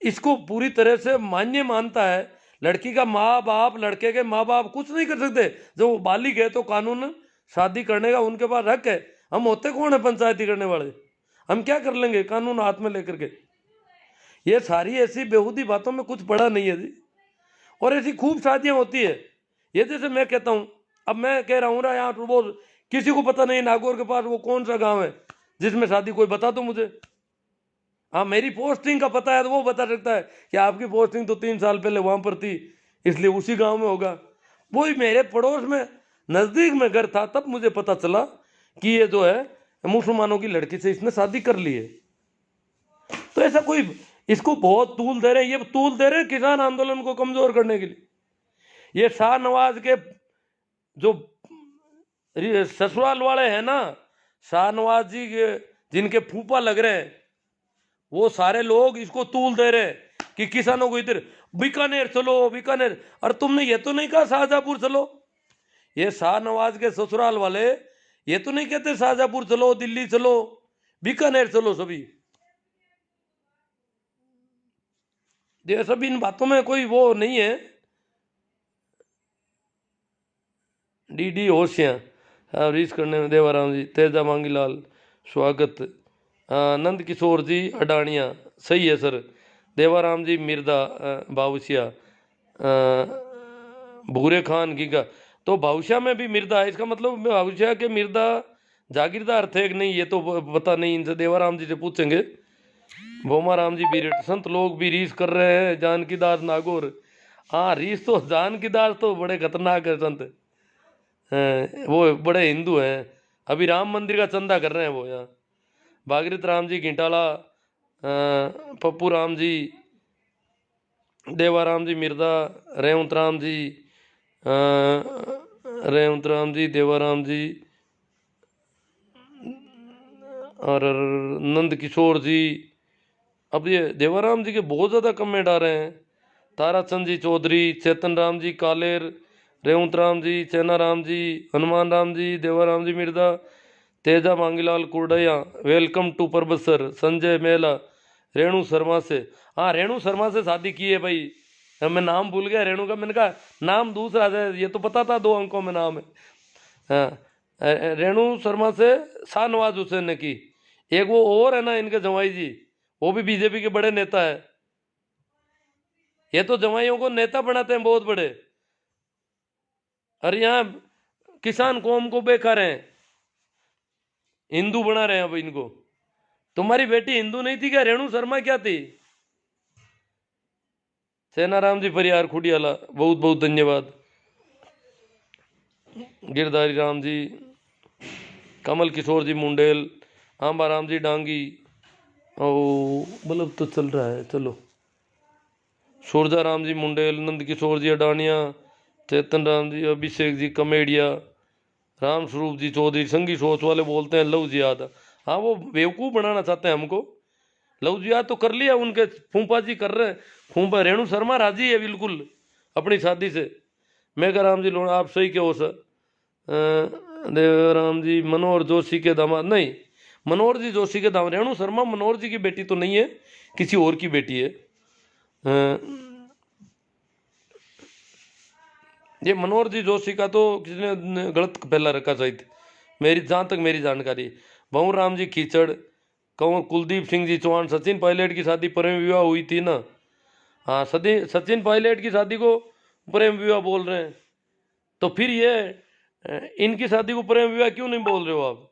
इसको पूरी तरह से मान्य मानता है। लड़की का माँ बाप, लड़के के माँ बाप कुछ नहीं कर सकते। जब वो बालिग है तो कानून शादी करने का उनके पास हक है। हम होते कौन है पंचायती करने वाले? हम क्या कर लेंगे कानून हाथ में लेकर के? ये सारी ऐसी बेहूदी बातों में कुछ पड़ा नहीं है जी। और ऐसी खूब शादियां होती है। ये जैसे मैं कहता हूँ, अब मैं कह रहा हूँ ना, यहाँ वो किसी को पता नहीं नागौर के पास वो कौन सा गांव है जिसमें शादी, कोई बता दो मुझे। हाँ, मेरी पोस्टिंग का पता है तो वो बता सकता है कि आपकी पोस्टिंग तो 3 साल पहले वहां पर थी, इसलिए उसी गांव में होगा। वही मेरे पड़ोस में नजदीक में घर था, तब मुझे पता चला कि ये जो है मुसलमानों की लड़की से इसने शादी कर ली है। तो ऐसा कोई इसको बहुत तूल दे रहे हैं, ये तूल दे रहे हैं किसान आंदोलन को कमजोर करने के लिए। ये शाहनवाज के जो ससुराल वाले हैं ना, शाहनवाज जी के जिनके फूफा लग रहे हैं, वो सारे लोग इसको तूल दे रहे हैं कि किसानों को इधर बीकानेर चलो, बीकानेर। और तुमने ये तो नहीं कहा शाहजहांपुर चलो। ये शाहनवाज के ससुराल वाले ये तो नहीं कहते शाहजहांपुर चलो, दिल्ली चलो, बीकानेर चलो सभी। ये सब इन बातों में कोई वो नहीं है। डी होशियाँ रीस करने में देवाराम जी, तेजा मांगीलाल स्वागत, नंद किशोर जी अडानिया, सही है सर। देवाराम जी मिर्दा बाउसिया, भूरे खान गीगा, तो भाउसिया में भी मिर्दा है, इसका मतलब भाउसिया के मिर्दा जागीरदार थे कि नहीं ये तो पता नहीं, इनसे देवाराम जी से पूछेंगे। भोमा राम जी बीरेट, संत लोग भी रीस कर रहे हैं जानकी दास नागौर। हाँ, रीस तो जानकी दास तो बड़े खतरनाक है संत, वो बड़े हिंदू हैं। अभी राम मंदिर का चंदा कर रहे हैं वो यहाँ। भागीरथ राम जी घिंटाला, पप्पू राम जी, देवाराम जी मिर्दा, रेवंत राम जी, रेवंत राम जी, देवाराम जी और नंद किशोर जी। अब ये देवाराम जी के बहुत ज़्यादा कमेंट आ रहे हैं। ताराचंद जी चौधरी, चेतन राम जी कालेर, रेवंत राम जी, चैना राम जी, हनुमान राम जी, देवाराम जी मिर्दा, तेजा मांगीलाल कुरडैया, वेलकम टू परबसर, संजय मेला, रेणु शर्मा से। हाँ, रेणु शर्मा से शादी की है भाई। मैं नाम भूल गया रेणु का, मैंने कहा नाम दूसरा है, ये तो पता था 2 अंकों में नाम है। हाँ, रेणु शर्मा से शाहनवाज हुसैन ने की। एक वो और है ना इनके जवाई जी, वो भी बीजेपी के बड़े नेता है। ये तो जवाइयों को नेता बनाते हैं बहुत बड़े। और यहाँ किसान कौम को बेकार हैं, हिंदू बना रहे हैं अब इनको। तुम्हारी बेटी हिंदू नहीं थी क्या? रेणु शर्मा क्या थी? सेनाराम जी परियार खुडियाला, बहुत बहुत धन्यवाद। गिरधारी राम जी, कमल किशोर जी मुंडेल, आंबा राम जी डांगी, ओ बल्ब तो चल रहा है, चलो। सूरजा राम जी मुंडेल, नंद किशोर जी अडानिया, चेतन राम जी, अभिषेक जी कमेडिया, राम स्वरूप जी चौधरी, संगी सोच वाले बोलते हैं लव जिहाद। हाँ, वो बेवकूफ़ बनाना चाहते हैं हमको। लव जिहाद तो कर लिया उनके फूफा जी कर रहे हैं। फूफा रेणु शर्मा राजी है बिल्कुल अपनी शादी से। मेघा राम जी लोना, आप सही कहो सर। देवराम जी मनोहर जोशी के दामाद नहीं, मनोहर जी जोशी के दामाद। रेणु शर्मा मनोहर जी की बेटी तो नहीं है, किसी और की बेटी है। ये मनोहर जी जोशी का तो किसी ने गलत फैला रखा शायद, मेरी जहाँ तक मेरी जानकारी। भंवर राम जी कीचड़, कंवर कुलदीप सिंह जी चौहान, सचिन पायलट की शादी प्रेम विवाह हुई थी ना। हाँ, सचिन पायलट की शादी को प्रेम विवाह बोल रहे हैं, तो फिर ये इनकी शादी को प्रेम विवाह क्यों नहीं बोल रहे हो आप?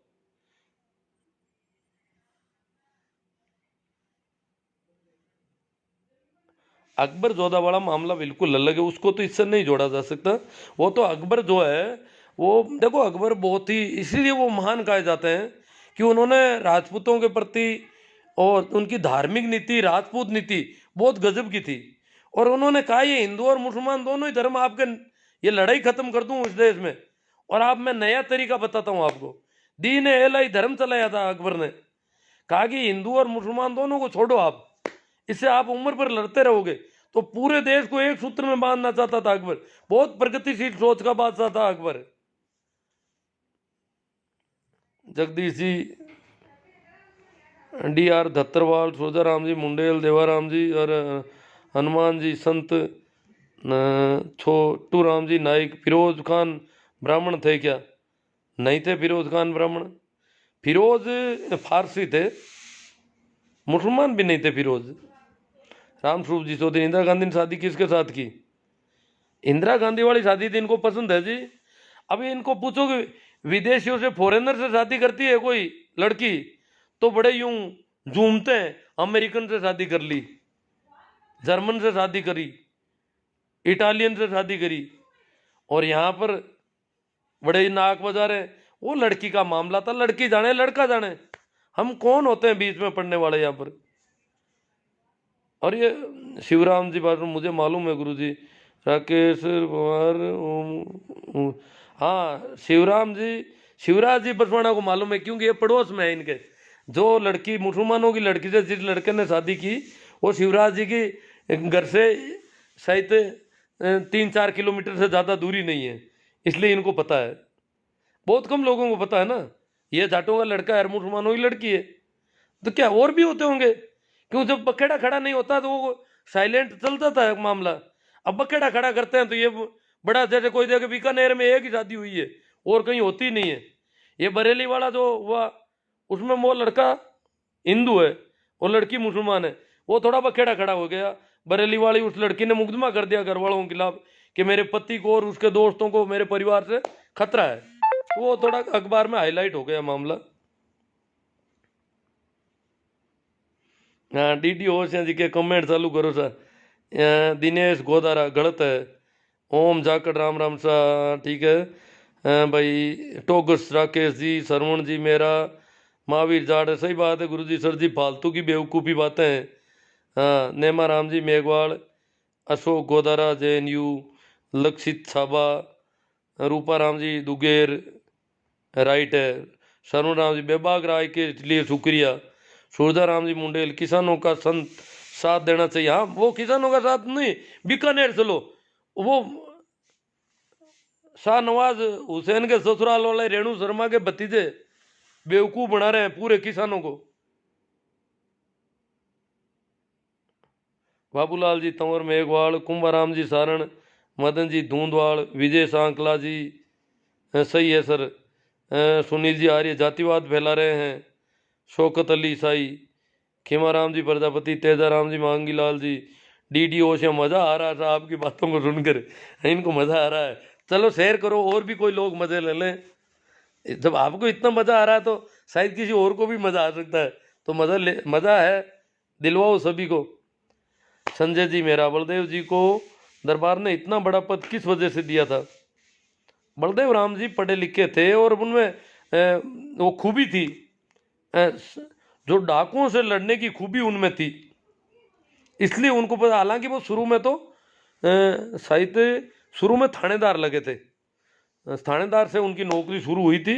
अकबर जोधा वाला मामला बिल्कुल अलग है, उसको तो इससे नहीं जोड़ा जा सकता। वो तो अकबर जो है, वो देखो अकबर बहुत ही, इसलिए वो महान कहे जाते हैं कि उन्होंने राजपूतों के प्रति और उनकी धार्मिक नीति, राजपूत नीति बहुत गजब की थी। और उन्होंने कहा ये हिंदू और मुसलमान दोनों ही धर्म आपके, ये लड़ाई खत्म कर दूं इस देश में, और आप मैं नया तरीका बताता हूँ आपको। दीन ए इलाही धर्म चलाया था अकबर ने, कहा कि हिंदू और मुसलमान दोनों को छोड़ो आप, इससे आप उम्र पर लड़ते रहोगे। तो पूरे देश को एक सूत्र में बांधना चाहता था अकबर। बहुत प्रगतिशील सोच का बादशाह था Akbar. Jagdish ji, D R Dhattarwal, सूरजा Ram ji Mundell, Devaram जी और हनुमान जी संत, छोटू राम जी नाइक। फिरोज खान ब्राह्मण थे क्या? नहीं थे फिरोज खान ब्राह्मण। फिरोज फारसी थे, मुसलमान भी नहीं थे फिरोज। राम स्वरूप जी चौधरी, इंदिरा गांधी ने शादी किसके साथ की? इंदिरा गांधी वाली शादी तो इनको पसंद है जी। अभी इनको पूछो कि विदेशियों से, फॉरेनर से शादी करती है कोई लड़की, तो बड़े यूं झूमते हैं। अमेरिकन से शादी कर ली, जर्मन से शादी करी, इटालियन से शादी करी, और यहाँ पर बड़े नाक बजा रहे। वो लड़की का मामला था, लड़की जाने लड़का जाने, हम कौन होते हैं बीच में पड़ने वाले यहाँ पर। और ये शिवराम जी बात मुझे मालूम है गुरु जी, राकेश कुमार, हाँ शिवराम जी, शिवराज जी बसवाना को मालूम है, क्योंकि ये पड़ोस में है इनके। जो लड़की मुसलमानों की लड़की से जिस लड़के ने शादी की, वो शिवराज जी की घर से शायद 3-4 किलोमीटर से ज़्यादा दूरी नहीं है, इसलिए इनको पता है। बहुत कम लोगों को पता है ना, ये जाटों का लड़का है, मुसलमानों की लड़की है। तो क्या और भी होते होंगे? क्यों, जब बखेड़ा खड़ा नहीं होता तो वो साइलेंट चलता था मामला। अब बखेड़ा खड़ा करते हैं तो ये बड़ा, जैसे कोई जगह बीकानेर में एक ही शादी हुई है और कहीं होती नहीं है। ये बरेली वाला जो हुआ, उसमें वो लड़का हिंदू है और लड़की मुसलमान है, वो थोड़ा बखेड़ा खड़ा हो गया। बरेली वाली उस लड़की ने मुकदमा कर दिया घर वालों के खिलाफ कि मेरे पति को और उसके दोस्तों को, मेरे परिवार से खतरा है। तो वो थोड़ा अखबार में हाईलाइट हो गया मामला। हाँ, डी होशियार जी के कमेंट चालू करो सर। दिनेश गोदारा गलत है। ओम जाकड़ राम राम सा, ठीक है। भाई टोगस राकेश जी, सरवण जी मेरा, महावीर जाट, सही बात है गुरु जी। सर जी फालतू की बेवकूफ़ी बातें हैं। हाँ, नेमा राम जी मेघवाल, अशोक गोदारा JNU, लक्षित छाबा, रूपा राम जी दुगेर, राइट है। सरवण राम जी बेबाक राय के लिए शुक्रिया। सूरजा राम जी मुंडेल, किसानों का संत साथ देना चाहिए। हाँ, वो किसानों का साथ नहीं, बीकानेर चलो, वो शाहनवाज हुसैन के ससुराल वाले रेणु शर्मा के भतीजे बेवकूफ बना रहे हैं पूरे किसानों को। बाबूलाल जी तंवर मेघवाल, कुंभाराम जी सारण, मदन जी धूंधवाल, विजय सांकला जी, सही है सर। सुनील जी आर्य जातिवाद फैला रहे हैं। शौकत अली ईसाई, खेमाराम जी प्रजापति, तेजाराम जी मांगीलाल जी, DD ओशिया। मज़ा आ रहा था आपकी बातों को सुनकर, इनको मज़ा आ रहा है। चलो शेयर करो और भी कोई लोग मजे ले लें। जब आपको इतना मजा आ रहा है तो शायद किसी और को भी मजा आ सकता है। तो मजा है, दिलवाओ सभी को। संजय जी मेरा, बलदेव जी को दरबार ने इतना बड़ा पद किस वजह से दिया था? बलदेव राम जी पढ़े लिखे थे और उनमें वो खूबी थी, जो डाकुओं से लड़ने की खूबी उनमें थी, इसलिए उनको पता। हालांकि वो शुरू में तो शायद शुरू में थानेदार लगे थे, थानेदार से उनकी नौकरी शुरू हुई थी।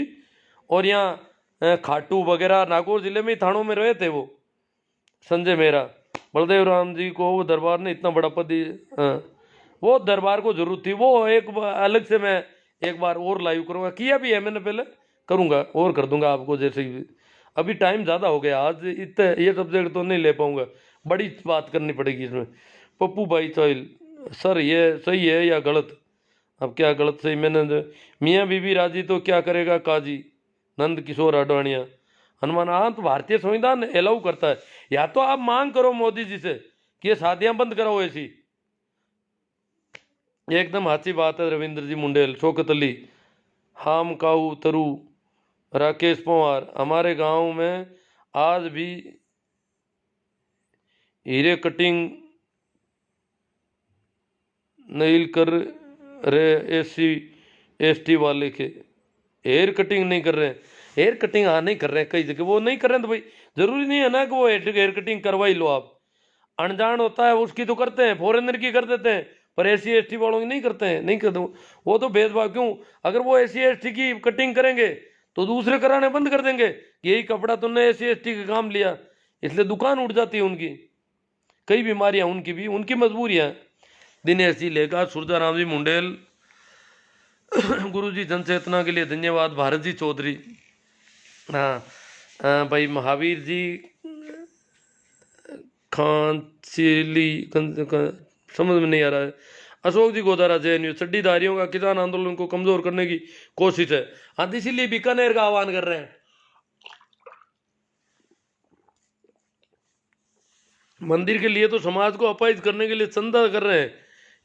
और यहाँ खाटू वगैरह नागौर जिले में ही थानों में रहे थे वो। संजय मेरा, बलदेव राम जी को वो दरबार ने इतना बड़ा पद वो दरबार को जरूरत थी। वो एक अलग से मैं एक बार और लाइव करूँगा, किया भी है मैंने पहले, करूँगा और कर दूंगा आपको जैसे ही। अभी टाइम ज़्यादा हो गया, आज इतने ये सब्जेक्ट तो नहीं ले पाऊँगा, बड़ी बात करनी पड़ेगी इसमें। पप्पू भाई चौल, सर ये सही है या गलत? अब क्या गलत सही मैंने, मियाँ बीबी राजी तो क्या करेगा काजी, नंद किशोर आडवाणिया। हनुमान, हाँ तो भारतीय संविधान अलाउ करता है। या तो आप मांग करो मोदी जी से कि ये शादियां बंद कराओ ऐसी। एकदम अच्छी बात है रविंद्र जी मुंडेल। शौकत अली, हाम काऊ तरु, राकेश पवार, हमारे गांव में आज भी हीरे कटिंग नहीं कर रहे SC ST वाले के, हेयर कटिंग नहीं कर रहे हैं। हेयर कटिंग हाँ नहीं कर रहे हैं, कई जगह वो नहीं कर रहे हैं, तो भाई जरूरी नहीं है ना कि वो हेयर कटिंग करवा ही लो आप। अनजान होता है उसकी तो करते हैं, फॉरेनर की कर देते हैं, पर SC ST वालों की नहीं करते हैं, नहीं करते वो तो भेदभाव क्यों? अगर वो SC ST की कटिंग करेंगे तो दूसरे कराने बंद कर देंगे, यही कपड़ा तुमने SC ST का काम लिया, इसलिए दुकान उठ जाती है उनकी। कई बीमारियां उनकी भी, उनकी मजबूरियां। दिनेश जी लेखा, सुरजाराम जी मुंडेल, गुरु जी जनचेतना के लिए धन्यवाद। भारत जी चौधरी, हाँ भाई महावीर जी खांचिली, समझ में नहीं आ रहा है। अशोक जी गोदारा, JNU, चड्डीधारियों का किसान आंदोलन को कमजोर करने की कोशिश है। हाँ इसीलिए बीकानेर का आह्वान कर रहे हैं। मंदिर के लिए तो समाज को अपाहिज करने के लिए चंदा कर रहे हैं।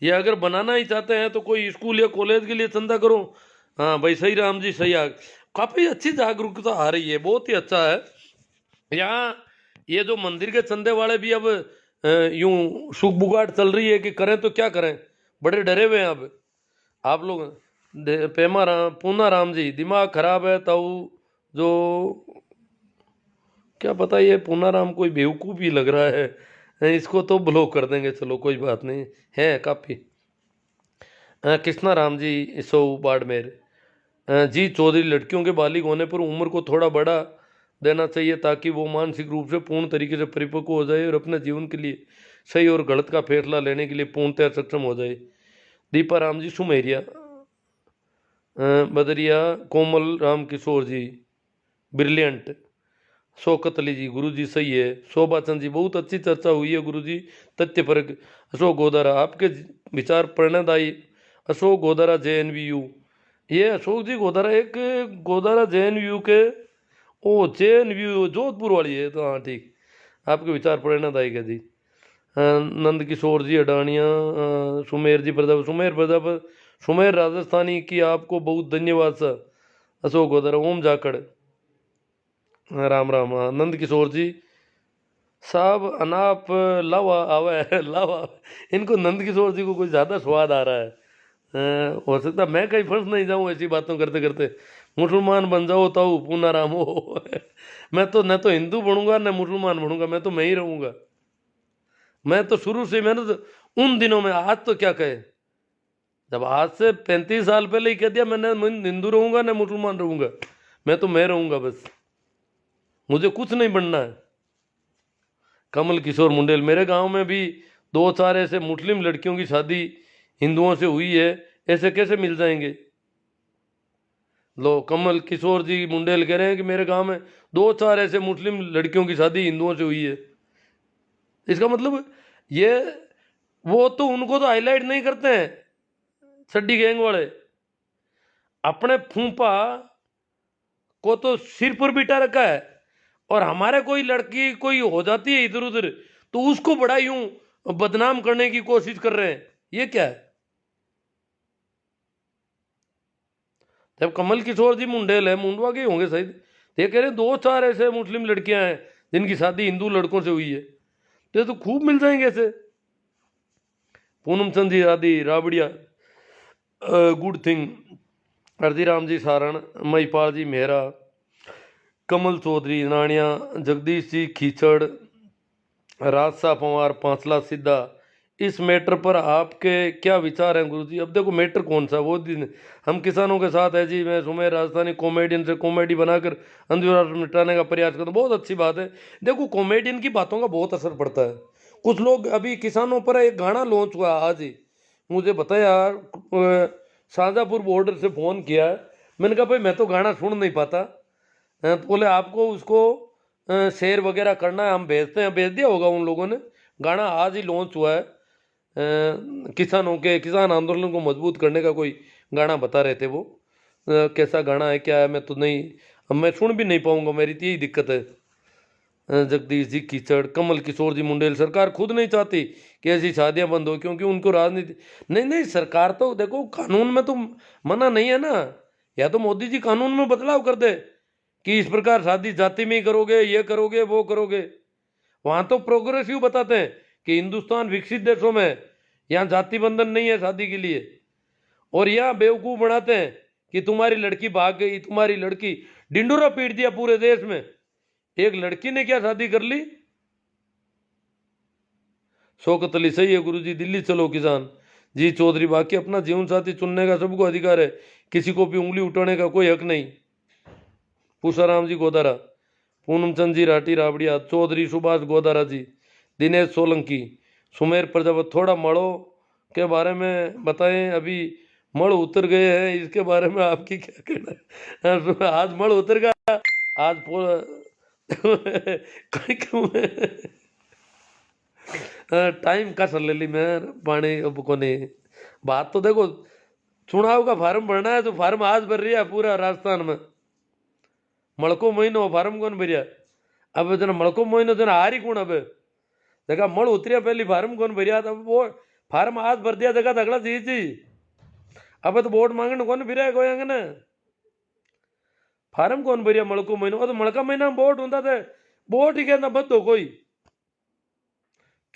ये अगर बनाना ही चाहते हैं तो कोई स्कूल या कॉलेज के लिए चंदा करो। हाँ भाई सही, राम जी सही, काफी अच्छी जागरूकता आ रही है, बहुत ही अच्छा है। यहाँ ये जो मंदिर के चंदे वाले भी अब यूं सुख बुगाट चल रही है कि करें तो क्या करें, बड़े डरे हुए हैं अब आप लोग। पेमा राम, पूना राम जी, दिमाग खराब है ताऊ, जो क्या पता ये पूना राम कोई बेवकूफ़ ही लग रहा है, इसको तो ब्लॉक कर देंगे, चलो कोई बात नहीं है काफ़ी। कृष्णा राम जी सो बाड़मेर, जी चौधरी, लड़कियों के बालिग होने पर उम्र को थोड़ा बढ़ा देना चाहिए ताकि वो मानसिक रूप से पूर्ण तरीके से परिपक्व हो जाए और अपने जीवन के लिए सही और गलत का फैसला लेने के लिए पूर्णतः सक्षम हो जाए। दीपा राम जी सुमेरिया, बदरिया, कोमल राम किशोर जी ब्रिलियंट। शौकत अली जी, गुरु जी सही है। शोभा चंद जी, बहुत अच्छी चर्चा हुई है गुरु जी, तथ्य परक। अशोक गोदारा, आपके विचार प्रेरणादायी। अशोक गोदारा JNVU, ये अशोक जी गोदारा एक गोदारा JNVU के, ओ JNVU जोधपुर वाली है, तो हाँ ठीक, आपके विचार प्रेरणादायक है जी। नंद किशोर जी अडानिया, सुमेर जी प्रताप, सुमेर प्रताप, सुमेर राजस्थानी की, आपको बहुत धन्यवाद सर। अशोक गोदारा, ओम जाखड़, राम राम। नंद किशोर जी साहब, अनाप लावा आवा है, लावा, इनको नंद किशोर जी को कुछ ज़्यादा स्वाद आ रहा है। हो सकता मैं कहीं फंस नहीं जाऊँ ऐसी बातों करते करते। मुसलमान बन जाओ ताऊ पूना राम हो। मैं तो न तो हिंदू बनूंगा न मुसलमान बनूंगा, मैं ही रहूंगा। मैं तो शुरू से, मैंने तो उन दिनों में, आज तो क्या कहे, जब आज से 35 साल पहले ही कह दिया मैंने, हिंदू रहूंगा न मुसलमान रहूंगा, मैं रहूंगा बस, मुझे कुछ नहीं बनना है। कमल किशोर मुंडेल, मेरे गांव में भी 2-4 ऐसे मुस्लिम लड़कियों की शादी हिंदुओं से हुई है, ऐसे कैसे मिल जाएंगे? लो, कमल किशोर जी मुंडेल कह रहे हैं कि मेरे गांव में 2-4 ऐसे मुस्लिम लड़कियों की शादी हिंदुओं से हुई है। इसका मतलब ये, वो तो उनको तो हाईलाइट नहीं करते हैं सड्डी गैंग वाले, अपने फूफा को तो सिर पर बिठा रखा है, और हमारे कोई लड़की कोई हो जाती है इधर उधर तो उसको बड़ा यूं बदनाम करने की कोशिश कर रहे हैं। ये क्या है? जब कमल किशोर जी मुंडेल है, मुंडवा के होंगे शायद, तो ये कह रहे 2-4 ऐसे मुस्लिम लड़कियां हैं जिनकी शादी हिंदू लड़कों से हुई है, तो खूब मिल जाएंगे ऐसे। पूनम चंद जी राबड़िया, गुड थिंग, अर्जीराम जी सारण, महिपाल जी मेहरा, कमल चौधरी नानिया, जगदीश जी खीचड़, राजसा पवार, पांचला सिद्धा, इस मैटर पर आपके क्या विचार हैं गुरुजी? अब देखो मैटर कौन सा, वो दिन हम किसानों के साथ है जी, मैं सुमेर राजस्थानी कॉमेडियन से कॉमेडी बनाकर अंधेरा मिटाने का प्रयास करता हूँ, बहुत अच्छी बात है। देखो कॉमेडियन की बातों का बहुत असर पड़ता है। कुछ लोग, अभी किसानों पर एक गाना लॉन्च हुआ आज ही, मुझे बताया शाहजहाँपुर बॉर्डर से फ़ोन किया है, मैंने कहा भाई मैं तो गाना सुन नहीं पाता, तो बोले आपको उसको शेयर वगैरह करना है, हम भेजते हैं, भेज दिया होगा उन लोगों ने। गाना आज ही लॉन्च हुआ है, किसान आंदोलन को मजबूत करने का कोई गाना बता रहे थे वो। कैसा गाना है क्या है मैं तो नहीं, अब मैं सुन भी नहीं पाऊंगा, मेरी तो यही दिक्कत है। जगदीश जी कीचड़, कमल किशोर जी मुंडेल, सरकार खुद नहीं चाहती कि ऐसी शादियां बंद हो, क्योंकि उनको राजनीति नहीं, नहीं सरकार तो देखो कानून में तो मना नहीं है ना, या तो मोदी जी कानून में बदलाव कर दे कि इस प्रकार शादी जाति में ही करोगे, ये करोगे वो करोगे। वहां तो प्रोग्रेसिव बताते हैं कि हिंदुस्तान विकसित देशों में यहाँ जाति बंधन नहीं है शादी के लिए, और यहाँ बेवकूफ बनाते हैं कि तुम्हारी लड़की भाग गई, तुम्हारी लड़की, डिंडोरा पीट दिया पूरे देश में, एक लड़की ने क्या शादी कर ली। शौकत अली सही है गुरुजी, दिल्ली चलो किसान जी चौधरी, बाकी अपना जीवन साथी चुनने का सबको अधिकार है, किसी को भी उंगली उठाने का कोई हक नहीं। पूषाराम जी गोदारा, पूनम चंद जी राठी राबड़िया, चौधरी सुभाष गोदारा जी, दिनेश सोलंकी, सुमेर प्रजापत, थोड़ा मड़ों के बारे में बताएं, अभी मड़ उतर गए हैं, इसके बारे में आपकी क्या कहना है? आज मड़ उतर गया, आज टाइम का सर ले ली मैं पानी अब को नहीं। बात तो देखो, चुनाव का फार्म भरना है तो फार्म आज भर रही है पूरा राजस्थान में, मड़को महीनो फार्म कौन भरिया, अब जना मड़को महीनो जना हारी कौन, अब देखा मड़ उतरिया पहली फार्म कौन भरिया, अब वो फार्म आज भर दिया जगह अगला चीज ही, अब तो वोट मांगने कौन फिर कोई अंगने, फार्म कौन भरिया मड़को महीनो, तो मड़का महीना में वोट होता थे, वोट ही कहना बद हो कोई,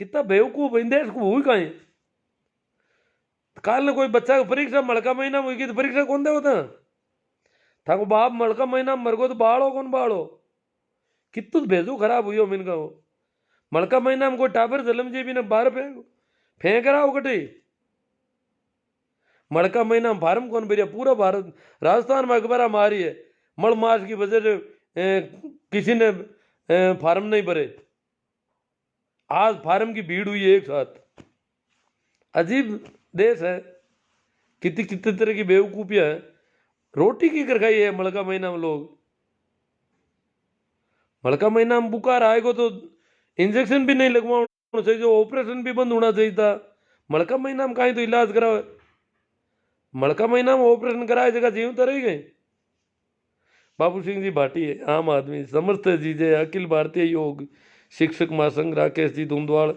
कितना बेवकूफ देश को हुई कहीं। काल ने कोई बच्चा की परीक्षा मड़का महीना में हुई तो परीक्षा कौन दे होता था को बाप, मड़का महीना में मरगो तो बाढ़ो कौन बाढ़ो, कितु भेजो खराब हुई हो मिनका वो, मड़का महीना में कोई टाबर जलम जी भी ने बाहर फेंक रहा हो कटी, मड़का महीना में फार्म कौन भरिया, पूरा भारत राजस्थान में अखबार मारी है, मड़ मास की वजह से किसी ने फार्म नहीं भरे, आज फार्म की भीड़ हुई है एक साथ। अजीब देश है, कितनी कितने तरह की बेवकूफियां है। रोटी की कर खाई है मड़का महीना में लोग, मड़का महीना में बुखार आएगा तो इंजेक्शन भी नहीं लगवाना चाहिए, जो ऑपरेशन भी बंद होना चाहिए था, मड़का महीना में कहीं तो इलाज कराओ, मड़का महीना में ऑपरेशन कराए जगह जीव तो रही गई। बाबू सिंह जी भाटी, आम आदमी, समर्थ जी जय, अखिल भारतीय योग शिक्षक महासंघ, राकेश जी धुंधवाड़,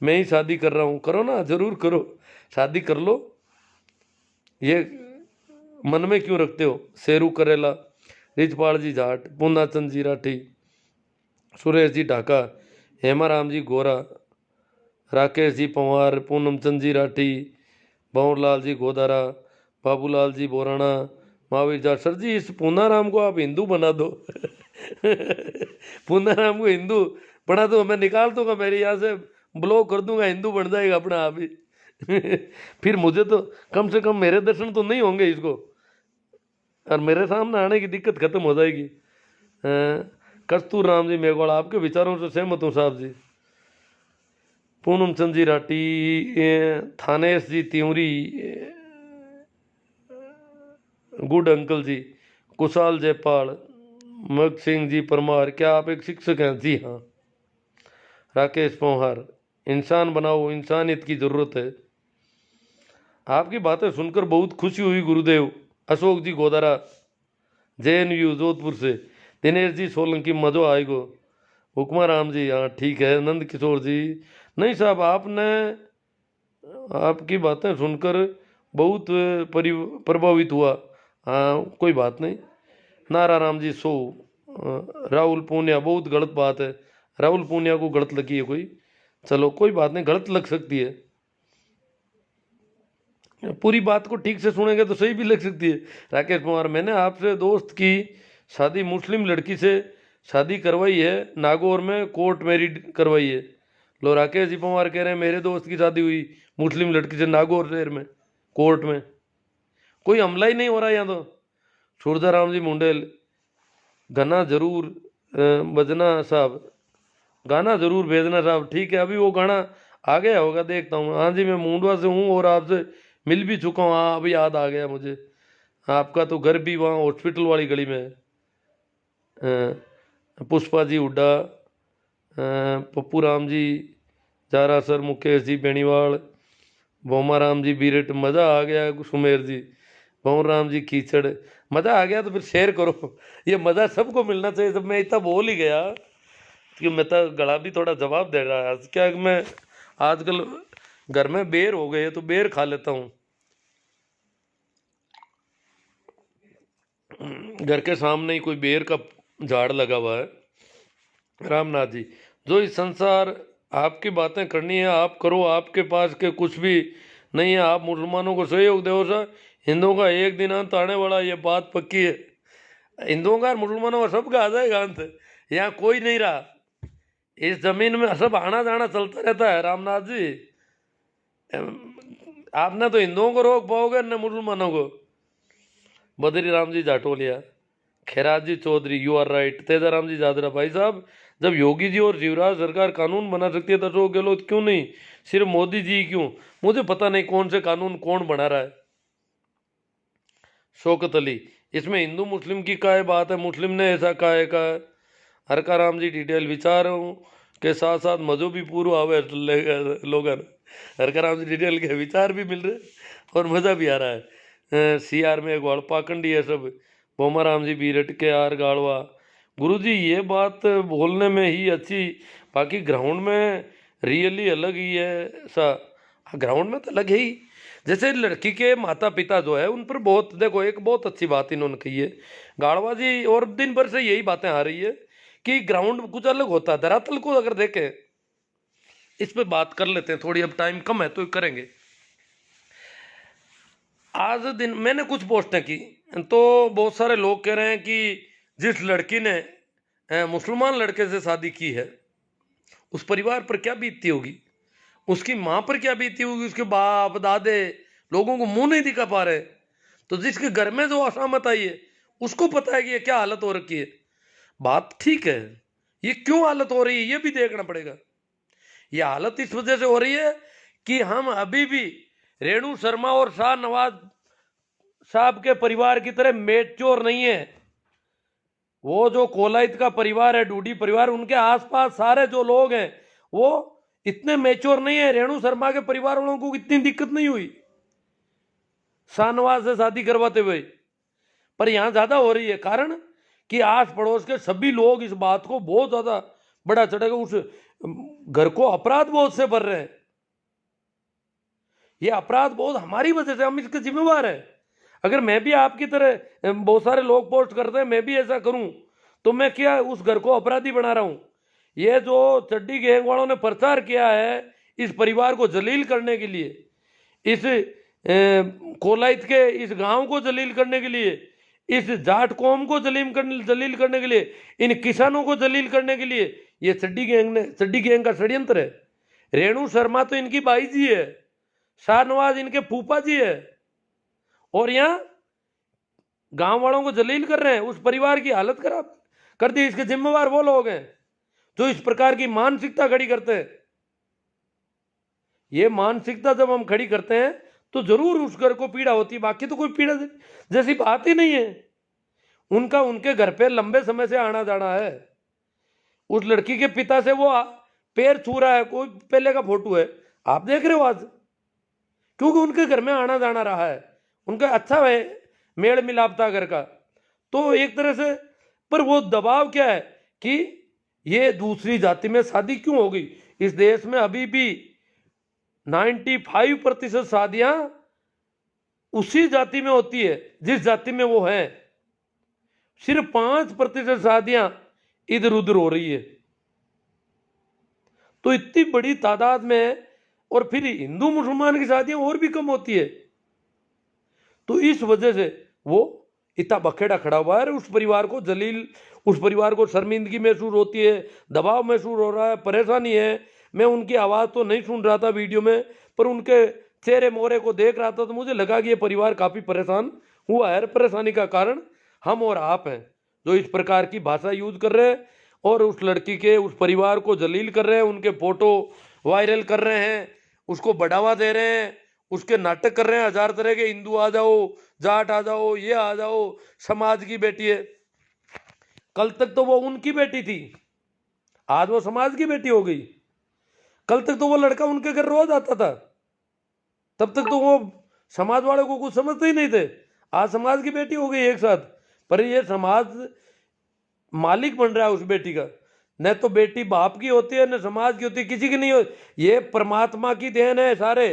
मैं ही शादी कर रहा हूँ, करो ना, जरूर करो, शादी कर लो, ये मन में क्यों रखते हो। शेरू करेला, रिजपाल जी जाट, पूर्णाचंद जी राठी, सुरेश जी ढाका, हेमाराम जी गोरा, राकेश जी पंवार, पूनम चंद जी राठी, भंवरलाल जी गोदारा, बाबूलाल जी बोराना, महावीर जाट। सर जी इस पूनाराम को आप हिंदू बना दो पूनाराम को हिंदू बना दो, मैं निकाल दूंगा, मेरे यहाँ से ब्लॉक कर दूंगा, हिंदू बन जाएगा अपना आप ही फिर मुझे तो कम से कम मेरे दर्शन तो नहीं होंगे इसको, और मेरे सामने आने की दिक्कत खत्म हो जाएगी। कस्तूर राम जी मेघवाल, आपके विचारों से सहमत हूँ साहब जी। पूनम चंद जी राठी, थानेश जी त्यूरी, गुड अंकल जी, कुशाल जयपाल, मग सिंह जी परमार, क्या आप एक शिक्षक हैं? जी हाँ। राकेश पोहार, इंसान बनाओ, इंसानियत की जरूरत है। आपकी बातें सुनकर बहुत खुशी हुई गुरुदेव। अशोक जी गोदारा, JNU जोधपुर से, दिनेश जी सोलंकी, मजो आएगो। हुक्मा राम जी, हाँ ठीक है। नंद किशोर जी, नहीं साहब आपने, आपकी बातें सुनकर बहुत प्रभावित हुआ, हाँ कोई बात नहीं। नारा राम जी सो राहुल पूनिया, बहुत गलत बात है। राहुल पूनिया को गलत लगी है कोई, चलो कोई बात नहीं, गलत लग सकती है। पूरी बात को ठीक से सुनेंगे तो सही भी लग सकती है। राकेश कुमार, मैंने आपसे दोस्त की शादी मुस्लिम लड़की से शादी करवाई है, नागौर में कोर्ट मैरिज करवाई है। लो राकेश जी पवार कह रहे हैं मेरे दोस्त की शादी हुई मुस्लिम लड़की से नागौर शहर में कोर्ट में। कोई हमला ही नहीं हो रहा यहाँ तो। सूरदाराम जी मुंडेल, गाना जरूर बजना साहब, गाना जरूर भेजना साहब। ठीक है, अभी वो गाना आ गया होगा, देखता हूँ। हाँ जी, मैं मुंडवा से हूँ और आपसे मिल भी चुका हूँ। हाँ अभी याद आ गया मुझे, आपका तो घर भी वहाँ हॉस्पिटल वाली गली में है। पुष्पा जी हुड्डा, पप्पू राम जी, जारा सर, मुकेश जी बेनीवाल, बोमा राम जी बीरट, मज़ा आ गया। सुमेर जी, पवन राम जी कीचड़, मज़ा आ गया तो फिर शेयर करो। ये मज़ा सबको मिलना चाहिए। सब मैं इतना बोल ही गया कि मैं तो गला भी थोड़ा जवाब दे रहा है। क्या कि मैं आजकल घर में बेर हो गए तो बेर खा लेता हूँ। घर के सामने ही कोई बेर का झाड़ लगा हुआ है। रामनाथ जी, जो इस संसार आपकी बातें करनी है आप करो, आपके पास के कुछ भी नहीं है। आप मुसलमानों को सहयोग दो सर, हिंदुओं का एक दिन अंत आने वाला, ये बात पक्की है। हिंदुओं का और मुसलमानों का सबका आ जाएगा अंत, यहाँ कोई नहीं रहा। इस जमीन में सब आना जाना चलता रहता है। रामनाथ जी, आपने तो हिंदुओं को रोक पाओगे न मुसलमानों को। Badri Ram ji Jatolia, Khairaj ji Chaudhary, you are right. Tejaram ji Jadra, भाई साहब जब योगी जी और शिवराज सरकार कानून बना सकती है तो अशोक गहलोत क्यों नहीं, सिर्फ मोदी जी क्यों? मुझे पता नहीं कौन से कानून कौन बना रहा है। शौकत अली, इसमें हिंदू मुस्लिम की क्या बात है, मुस्लिम ने ऐसा कहा है का? हरका राम जी डिटेल, विचारों के साथ साथ मजो भी पूरा आवे लोगन। हरका राम जी डिटेल के विचार भी मिल रहे और मज़ा भी आ रहा है। सी आर में ग्वाल पाखंडी है सब। बोमा राम जी बीरट के आर गाड़वा, गुरु जी ये बात बोलने में ही अच्छी, बाकी ग्राउंड में रियली अलग ही है सा। ग्राउंड में तो अलग है ही। जैसे लड़की के माता पिता जो है उन पर बहुत, देखो एक बहुत अच्छी बात इन्होंने कही है गाड़वा जी, और दिन भर से यही बातें आ रही है कि ग्राउंड कुछ अलग होता है। धरातल को अगर देखें, इस पे बात कर लेते हैं थोड़ी, अब टाइम कम है तो करेंगे। आज दिन मैंने कुछ पोस्टें की तो बहुत सारे लोग कह रहे हैं कि जिस लड़की ने मुसलमान लड़के से शादी की है उस परिवार पर क्या बीतती होगी, उसकी माँ पर क्या बीती होगी, उसके बाप दादे लोगों को मुंह नहीं दिखा पा रहे। तो जिसके घर में जो असामत आई है उसको पता है कि ये क्या हालत हो रखी है। बात ठीक है, ये क्यों हालत हो रही है ये भी देखना पड़ेगा। ये हालत इस वजह से हो रही है कि हम अभी भी रेणु शर्मा और शाहनवाज साहब के परिवार की तरह मेच्योर नहीं है। वो जो कोलाइत का परिवार है, डूडी परिवार, उनके आसपास सारे जो लोग हैं वो इतने मेच्योर नहीं है। रेणु शर्मा के परिवार वालों को इतनी दिक्कत नहीं हुई शाहनवाज से शादी करवाते हुए, पर यहां ज्यादा हो रही है। कारण कि आस पड़ोस के सभी लोग इस बात को बहुत ज्यादा बड़ा चढ़ेगा, उस घर को अपराध बोध से भर रहे हैं। ये अपराध बोध हमारी वजह से, हम इसके जिम्मेवार हैं। अगर मैं भी आपकी तरह, बहुत सारे लोग पोस्ट करते हैं, मैं भी ऐसा करूं तो मैं क्या उस घर को अपराधी बना रहा हूं? ये जो चड्डी गैंग वालों ने प्रचार किया है इस परिवार को जलील करने के लिए, इस कोलाइत के इस गांव को जलील करने के लिए, इस जाट कौम को जलील करने के लिए, इन किसानों को जलील करने के लिए, ये चड्डी गैंग का षड्यंत्र है। रेणु शर्मा तो इनकी बाई जी है, शाहनवाज इनके फूफा जी है, और यहां गांव वालों को जलील कर रहे हैं, उस परिवार की हालत खराब कर दी। इसके जिम्मेवार वो लोग हैं जो इस प्रकार की मानसिकता खड़ी करते हैं। ये मानसिकता जब हम खड़ी करते हैं तो जरूर उस घर को पीड़ा होती है, बाकी तो कोई पीड़ा जैसी बात ही नहीं है। उनका उनके घर पे लंबे समय से आना जाना है। उस लड़की के पिता से वो पैर छू रहा है, कोई पहले का फोटो है आप देख रहे हो आज, क्योंकि उनके घर में आना जाना रहा है, उनका अच्छा है मेल मिलाप था घर का। तो एक तरह से, पर वो दबाव क्या है कि ये दूसरी जाति में शादी क्यों होगी? इस देश में अभी भी 95% शादियां उसी जाति में होती है जिस जाति में वो है। सिर्फ 5% शादियां इधर उधर हो रही है। तो इतनी बड़ी तादाद में, और फिर हिंदू मुसलमान की शादियां और भी कम होती है। तो इस वजह से वो इतना बखेड़ा खड़ा हुआ है। उस परिवार को जलील, उस परिवार को शर्मिंदगी महसूस होती है, दबाव महसूस हो रहा है, परेशानी है। मैं उनकी आवाज़ तो नहीं सुन रहा था वीडियो में, पर उनके चेहरे मोहरे को देख रहा था तो मुझे लगा कि ये परिवार काफ़ी परेशान हुआ है। परेशानी का कारण हम और आप हैं, जो इस प्रकार की भाषा यूज कर रहे हैं और उस लड़की के, उस परिवार को जलील कर रहे हैं, उनके फोटो वायरल कर रहे हैं, उसको बढ़ावा दे रहे हैं, उसके नाटक कर रहे हैं हजार तरह के। हिंदू आ जाओ, जाट आ जाओ, ये आ जाओ, समाज की बेटी है। कल तक तो वो उनकी बेटी थी, आज वो समाज की बेटी हो गई। कल तक तो वो लड़का उनके घर रोज आता था, तब तक तो वो समाज वाले को कुछ समझते ही नहीं थे। आज समाज की बेटी हो गई एक साथ। पर ये समाज मालिक बन रहा है उस बेटी का। न तो बेटी बाप की होती है, न समाज की होती है, किसी की नहीं होती। ये परमात्मा की देन है सारे,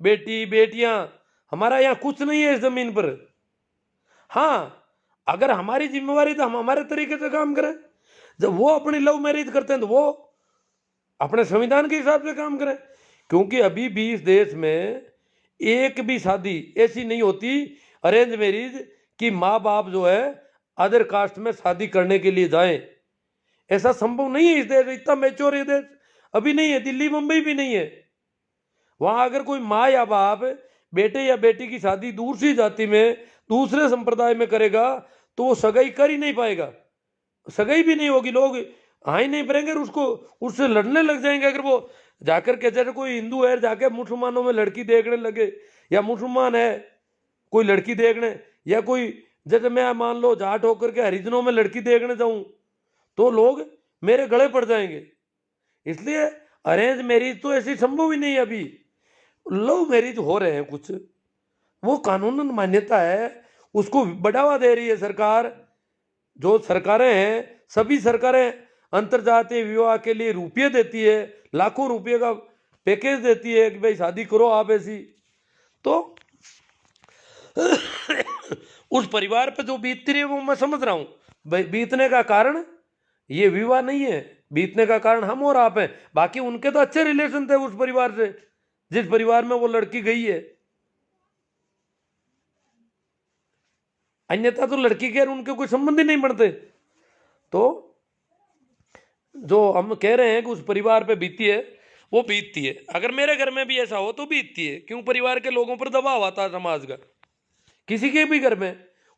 बेटी बेटियां। हमारा यहाँ कुछ नहीं है इस जमीन पर। हाँ, अगर हमारी जिम्मेवारी तो हम हमारे तरीके से काम करें। जब वो अपनी लव मैरिज करते हैं तो वो अपने संविधान के हिसाब से काम करें। क्योंकि अभी भी इस देश में एक भी शादी ऐसी नहीं होती अरेंज मैरिज कि माँ बाप जो है अदर कास्ट में शादी करने के लिए जाएं। ऐसा संभव नहीं है इस देश। इतना मैच्योर ये देश अभी नहीं है, दिल्ली मुंबई भी नहीं है। वहां अगर कोई माँ या बाप बेटे या बेटी की शादी दूसरी जाति में, दूसरे संप्रदाय में करेगा तो वो सगाई कर ही नहीं पाएगा, सगाई भी नहीं होगी। लोग हाँ ही नहीं भरेंगे, उसको उससे लड़ने लग जाएंगे। अगर वो जाकर के, जैसे कोई हिंदू है जाके मुसलमानों में लड़की देखने लगे, या मुसलमान है कोई लड़की देखने, या कोई जैसे मैं मान लो जाट होकर के हरिजनों में लड़की देखने जाऊं, तो लोग मेरे गले पड़ जाएंगे। इसलिए अरेंज मैरिज तो ऐसी संभव ही नहीं है। अभी लव मैरिज हो रहे हैं कुछ, वो कानूनन मान्यता है, उसको बढ़ावा दे रही है सरकार। जो सरकारें हैं, सभी सरकारें अंतरजातीय विवाह के लिए रुपये देती है, लाखों रुपये का पैकेज देती है कि भाई शादी करो आप ऐसी। तो उस परिवार पे जो बीतती रही है वो मैं समझ रहा हूं। भाई बीतने का कारण ये विवाह नहीं है, बीतने का कारण हम और आप हैं। बाकी उनके तो अच्छे रिलेशन थे उस परिवार से, जिस परिवार में वो लड़की गई है। अन्यथा तो लड़की के और उनके कोई संबंध ही नहीं बनते। तो जो हम कह रहे हैं कि उस परिवार पे बीती है, वो बीतती है। अगर मेरे घर में भी ऐसा हो तो बीतती है। क्यों? परिवार के लोगों पर दबाव आता है समाज का। किसी के भी घर में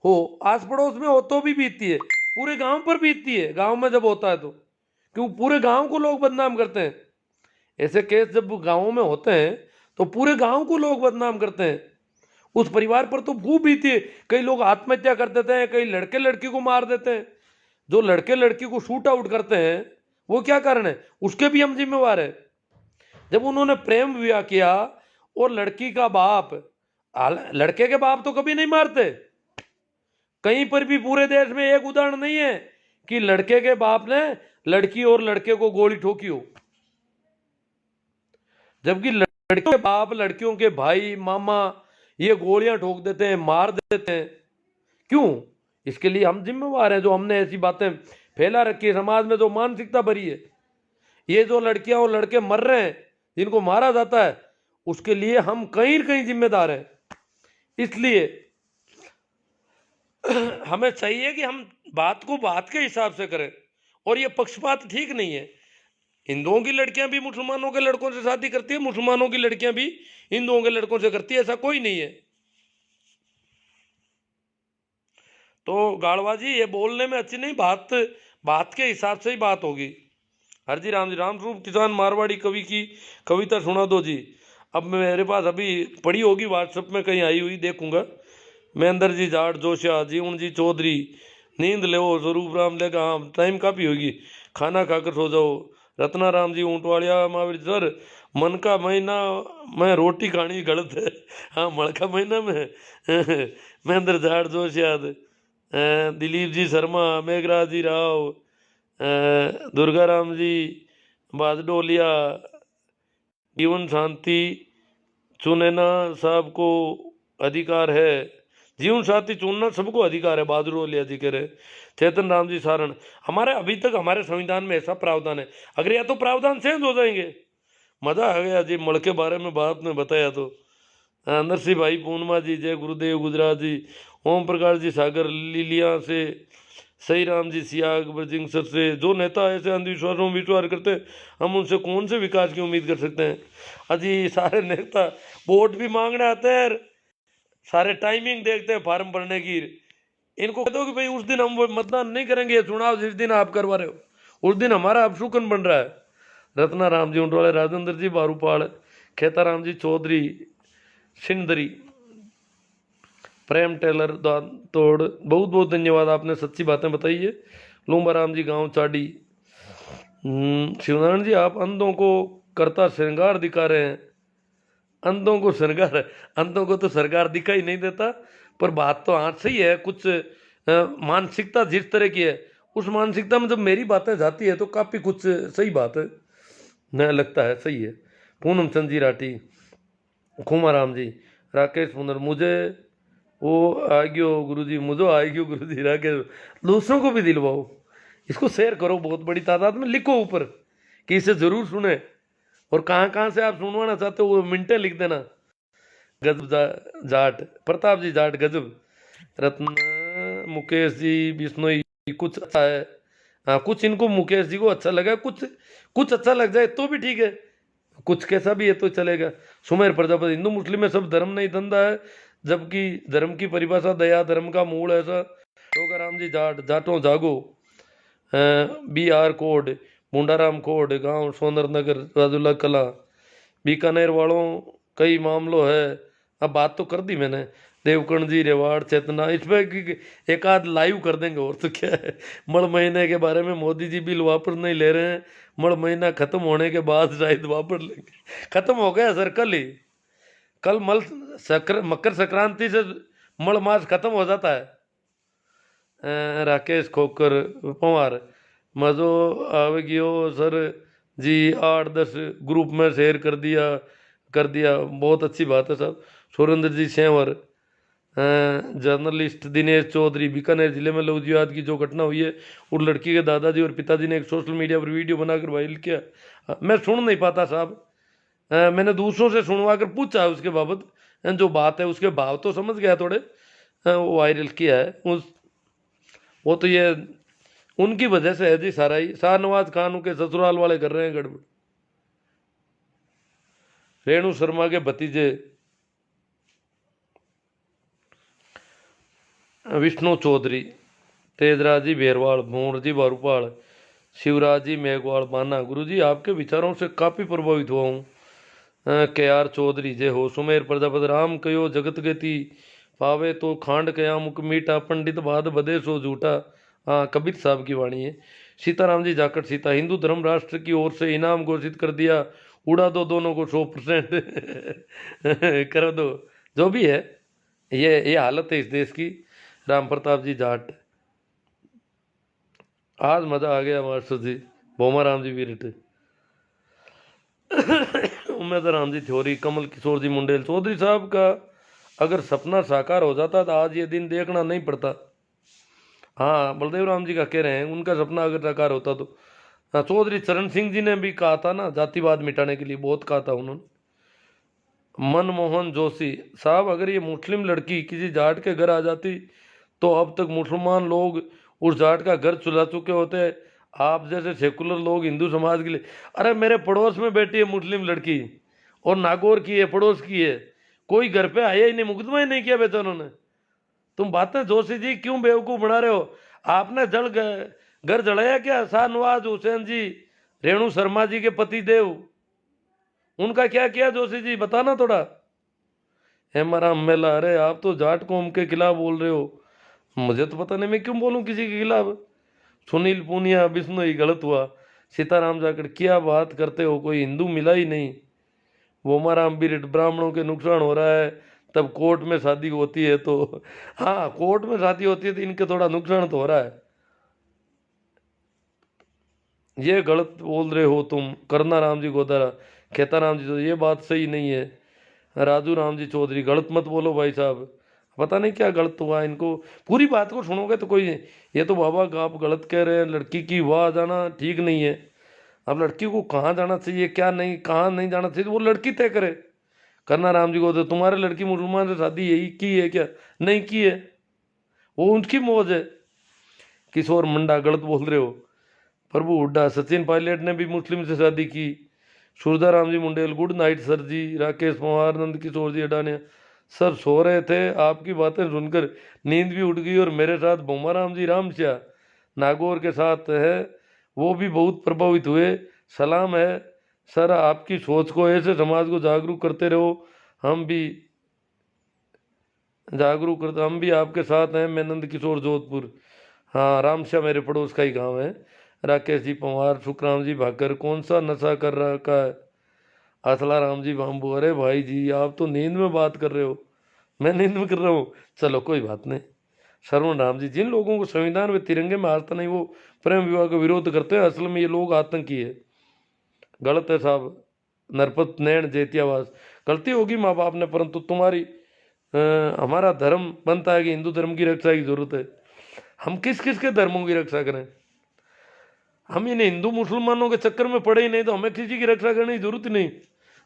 हो, आस पड़ोस में हो तो भी बीतती है, पूरे गांव पर बीतती है। गांव में जब होता है तो क्यों पूरे गांव को लोग बदनाम करते हैं। ऐसे केस जब गांवों में होते हैं तो पूरे गांव को लोग बदनाम करते हैं। उस परिवार पर तो खूब बीती है। कई लोग आत्महत्या कर देते हैं, कई लड़के लड़की को मार देते हैं। जो लड़के लड़की को शूट आउट करते हैं वो क्या कारण है, उसके भी हम जिम्मेवार है। जब उन्होंने प्रेम विवाह किया और लड़की का बाप, लड़के के बाप तो कभी नहीं मारते। कहीं पर भी पूरे देश में एक उदाहरण नहीं है कि लड़के के बाप ने लड़की और लड़के को गोली ठोकी हो। जबकि लड़के के बाप लड़कियों के भाई मामा ये गोलियां ठोक देते हैं, मार देते हैं। क्यों? इसके लिए हम जिम्मेवार हैं, जो हमने ऐसी बातें फैला रखी है समाज में, जो मानसिकता भरी है। ये जो लड़कियां और लड़के मर रहे हैं, जिनको मारा जाता है, उसके लिए हम कहीं न कहीं जिम्मेदार हैं। इसलिए हमें चाहिए कि हम बात को बात के हिसाब से करें। और ये पक्षपात ठीक नहीं है। हिंदुओं की लड़कियां भी मुसलमानों के लड़कों से शादी करती है, मुसलमानों की लड़कियां भी हिंदुओं के लड़कों से करती है, ऐसा कोई नहीं है। तो गाड़वाजी ये बोलने में अच्छी नहीं, बात के हिसाब से ही बात होगी। हरजी राम जी, राम स्वरूप किसान मारवाड़ी कवि की कविता सुना दो जी। अब मेरे पास अभी पड़ी होगी, व्हाट्सएप में कहीं आई हुई देखूंगा। महेंद्र जी जाट जोशिया, जीवन जी चौधरी, नींद ले स्वरूप राम लेगा। हाँ, टाइम काफ़ी होगी, खाना खाकर सो जाओ। रत्ना राम जी ऊंटवाड़िया महावीर सर, मन का महीना में रोटी खानी गलत है। हाँ, मण का महीना में महेंद्र जाट जोशिया, दिलीप जी शर्मा, मेघराज जी राव, दुर्गा राम जी बादडोलिया, जीवन शांति चुनैना साहब को अधिकार है, जीवन साथी चुनना सबको अधिकार है, बहादुर ओलिया जी कह रहे। चेतन राम जी सारण, हमारे अभी तक हमारे संविधान में ऐसा प्रावधान है, अगर या तो प्रावधान चेंज हो जाएंगे। मजा आ गया जी, मड़ के बारे में बाप ने बताया तो। नरसिंह भाई पूर्णिमा जी, जय गुरुदेव गुजरात जी, ओम प्रकाश जी सागर लीलिया से, सही राम जी सियाग ब्रजिंग सर से, जो नेता ऐसे अंधविश्वासों में विश्वास करते हैं, हम उनसे कौन से विकास की उम्मीद कर सकते हैं। अजी सारे नेता वोट भी मांगने आते हैं, सारे टाइमिंग देखते हैं फार्म भरने की। इनको कह दो कि भाई उस दिन हम वो मतदान नहीं करेंगे, चुनाव जिस दिन आप करवा रहे हो उस दिन हमारा अपशुकन बन रहा है। रत्ना राम जी उंडवाले, राजेंद्र जी बारूपाल, खेता राम जी चौधरी सिंदरी, प्रेम टेलर तोड़, बहुत बहुत धन्यवाद, आपने सच्ची बातें बताई है। लूम्बा राम जी गांव चाडी। शिवनारायण जी, आप अंधों को करता श्रृंगार दिखा रहे हैं। अंधों को श्रृंगार, अंधों को तो सरकार दिखाई नहीं देता, पर बात तो आज सही है। कुछ मानसिकता जिस तरह की है, उस मानसिकता में जब मेरी बातें जाती है तो काफ़ी कुछ सही बात है, न लगता है सही है। पूनम चंद जी राठी, खुमा राम जी, राकेश पुनर, मुझे वो आएगी गुरु जी, मुझे आएगी गुरु जी, राकेश। दूसरों को भी दिलवाओ, इसको शेयर करो बहुत बड़ी तादाद में, लिखो ऊपर कि इसे जरूर सुने, और कहाँ कहाँ से आप सुनवाना चाहते हो वो मिनटें लिख देना। गजब जाट, प्रताप जी जाट गजब, रत्न मुकेश जी बिश्नोई, कुछ अच्छा है। हाँ, कुछ इनको मुकेश जी को अच्छा लगा, कुछ कुछ अच्छा लग जाए तो भी ठीक है, कुछ कैसा भी है तो चलेगा। सुमेर प्रजापति, हिंदू मुस्लिम में सब धर्म नहीं धंधा है, जबकि धर्म की परिभाषा दया धर्म का मूल ऐसा। टोकाराम जी जाट, जाटों जागो। बी आर कोड, मुंडाराम कोड, गांव सोनर नगर, राजुल्ला कला, बीकानेर वालों कई मामलों है। अब बात तो कर दी मैंने। देवकर्ण जी रेवाड़ चेतना, इसमें एक आध लाइव कर देंगे, और तो क्या है। मड़ महीने के बारे में मोदी जी बिल वापस नहीं ले रहे हैं, मड़ महीना खत्म होने के बाद शायद वापस लेंगे। खत्म हो गया सर कल ही, कल मकर संक्रांति से मड़ मास खत्म हो जाता है। राकेश खोकर पवार, मज़ो आवे गियो सर जी, 8-10 ग्रुप में शेयर कर दिया, बहुत अच्छी बात है साहब। सुरेंद्र जी सेंवर, जर्नलिस्ट दिनेश चौधरी, बीकानेर जिले में लव जिहाद की जो घटना हुई है, उस लड़की के दादाजी और पिताजी ने एक सोशल मीडिया पर वीडियो बनाकर वायरल किया। मैं सुन नहीं पाता साहब, मैंने दूसरों से सुनवा कर पूछा उसके बाबत, जो बात है उसके भाव तो समझ गया थोड़े। वो वायरल किया है वो तो ये उनकी वजह से है जी सारा ही। शाहनवाज खान के ससुराल वाले कर रहे हैं गड़बड़। रेणु शर्मा के भतीजे विष्णु चौधरी, तेजराज जी बेरवाल, भूण जी बारूपाल, शिवराज जी मेघवाल माना, गुरु जी आपके विचारों से काफ़ी प्रभावित हुआ हूँ। के आर चौधरी जय हो। सुमेर प्रजापति, राम कयो जगत गति पावे तो खांड कया मुख मीठा, पंडित बाद बदे सो झूठा। हाँ, कबीर साहब की वाणी है। सीताराम जी जाकट सीता, हिंदू धर्म राष्ट्र की ओर से इनाम घोषित कर दिया, उड़ा दो दोनों को 100% कर दो, जो भी है। ये हालत है इस देश की। राम प्रताप जी जाट, आज मजा आ गया मास्टर जी। भोमा राम जी वीरट, उम्मीद राम जी थ्योरी, कमल किशोर जी मुंडेल, चौधरी साहब का अगर सपना साकार हो जाता तो आज ये दिन देखना नहीं पड़ता। हाँ, बलदेव राम जी का कह रहे हैं, उनका सपना अगर साकार होता तो। हाँ, चौधरी चरण सिंह जी ने भी कहा था ना, जातिवाद मिटाने के लिए बहुत कहा था उन्होंने। मनमोहन जोशी साहब, अगर ये मुस्लिम लड़की किसी जाट के घर आ जाती तो अब तक मुसलमान लोग उस जाट का घर चुरा चुके होते। आप जैसे सेकुलर लोग हिंदू समाज के लिए, अरे मेरे पड़ोस में बैठी है मुस्लिम लड़की, और नागौर की है, पड़ोस की है, कोई घर पे आया ही नहीं, मुकदमा ही नहीं किया बेचा उन्होंने। तुम बातें जोशी जी क्यों बेवकूफ़ बना रहे हो। आपने घर जलाया क्या? शाहनवाज हुसैन जी, रेणु शर्मा जी के पति देव, उनका क्या किया जोशी जी, बताना थोड़ा। हेमाराम मेला, अरे आप तो जाट कौम के खिलाफ बोल रहे हो, मुझे तो पता नहीं मैं क्यों बोलूं किसी के खिलाफ। सुनील पूनिया, विष्णु ही गलत हुआ। सीताराम जाकर क्या बात करते हो, कोई हिंदू मिला ही नहीं। वोमाराम बिरट, ब्राह्मणों के नुकसान हो रहा है, तब कोर्ट में शादी होती है तो। हाँ, कोर्ट में शादी होती है तो इनके थोड़ा नुकसान तो हो रहा है। ये गलत बोल रहे हो तुम, करना राम जी गोदारा, खेता राम जी, तो ये बात सही नहीं है। राजू राम जी चौधरी, गलत मत बोलो भाई साहब, पता नहीं क्या गलत हुआ इनको, पूरी बात को सुनोगे तो कोई, ये तो बाबा आप गलत कह रहे हैं, लड़की की वाह जाना ठीक नहीं है। अब लड़की को कहाँ जाना चाहिए क्या नहीं, कहाँ नहीं जाना चाहिए, तो वो लड़की तय करे। करना राम जी को तो तुम्हारे लड़की मुसलमान से शादी यही की है क्या, नहीं की है, वो उनकी मौज है। किशोर मुंडा गलत बोल रहे हो। प्रभु हुड्डा, सचिन पायलट ने भी मुस्लिम से शादी की। Surda Ram ji Mundell, good night sir जी। राकेश पवार, नंद किशोर जी अडानिया, सर सो रहे थे, आपकी बातें सुनकर नींद भी उड़ गई, और मेरे साथ बोमा राम जी रामश्या नागौर के साथ है, वो भी बहुत प्रभावित हुए। सलाम है सर, आपकी सोच को ऐसे समाज को जागरूक करते रहो, हम भी जागरूक करते, हम भी आपके साथ हैं। मैं नंद किशोर जोधपुर, हाँ रामश्या मेरे पड़ोस का ही गांव है। राकेश जी पवार, सुखराम जी भाकर, कौन सा नशा कर रखा है। असला राम जी बाम्बू, अरे भाई जी आप तो नींद में बात कर रहे हो, मैं नींद में कर रहा हूँ, चलो कोई बात नहीं। शरवण राम जी, जिन लोगों को संविधान में तिरंगे में आता नहीं वो प्रेम विवाह का विरोध करते हैं, असल में ये लोग आतंकी है। गलत है साहब। नरपत नैन जेतियावास, गलती होगी माँ बाप ने, परंतु तुम्हारी हमारा धर्म बनता है कि हिंदू धर्म की रक्षा की जरूरत है। हम किस किस के धर्मों की रक्षा करें, हम इन हिंदू मुसलमानों के चक्कर में पड़े ही नहीं तो हमें किसी की रक्षा करने की जरूरत ही नहीं,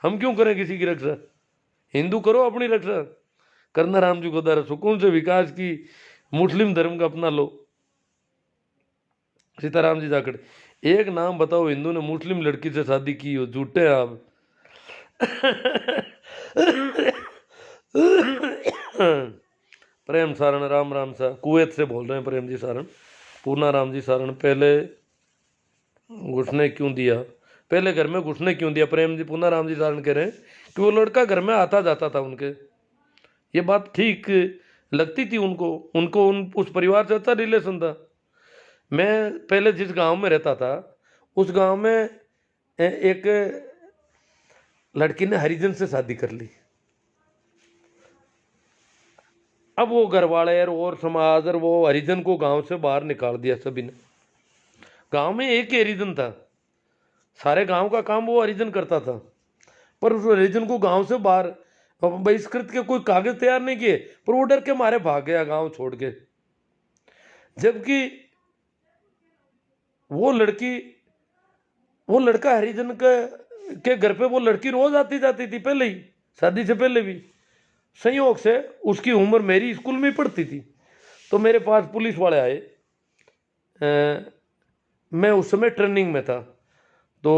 हम क्यों करें किसी की रक्षा। हिंदू करो अपनी रक्षा। करना राम जी को दर सुकून से विकास की मुस्लिम धर्म का अपना लो। सीताराम जी जाखड़, एक नाम बताओ हिंदू ने मुस्लिम लड़की से शादी की हो, झूठे हैं आप। प्रेम सारण, राम राम सा, कुवैत से बोल रहे हैं प्रेम जी सारण। पूर्णा राम जी सारण, पहले घुसने क्यों दिया, पहले घर में घुसने क्यों दिया। प्रेम जी, पूर्णा राम जी सारण कह रहे हैं कि वो लड़का घर में आता जाता था उनके, ये बात ठीक लगती थी उनको, उनको उस परिवार से अच्छा रिलेशन था। मैं पहले जिस गांव में रहता था उस गांव में एक लड़की ने हरिजन से शादी कर ली। अब वो घर वाले और समाज और वो हरिजन को गांव से बाहर निकाल दिया सभी ने। गांव में एक ही हरिजन था, सारे गांव का काम वो हरिजन करता था, पर उस हरिजन को गांव से बाहर बहिष्कृत के कोई कागज तैयार नहीं किए, पर वो डर के मारे भाग गया गांव छोड़ के। जबकि वो लड़की, वो लड़का हरिजन के घर पे वो लड़की रोज आती जाती थी, पहले ही शादी से पहले भी। संयोग से उसकी उम्र मेरी स्कूल में ही पढ़ती थी, तो मेरे पास पुलिस वाले आए, मैं उस समय ट्रेनिंग में था, तो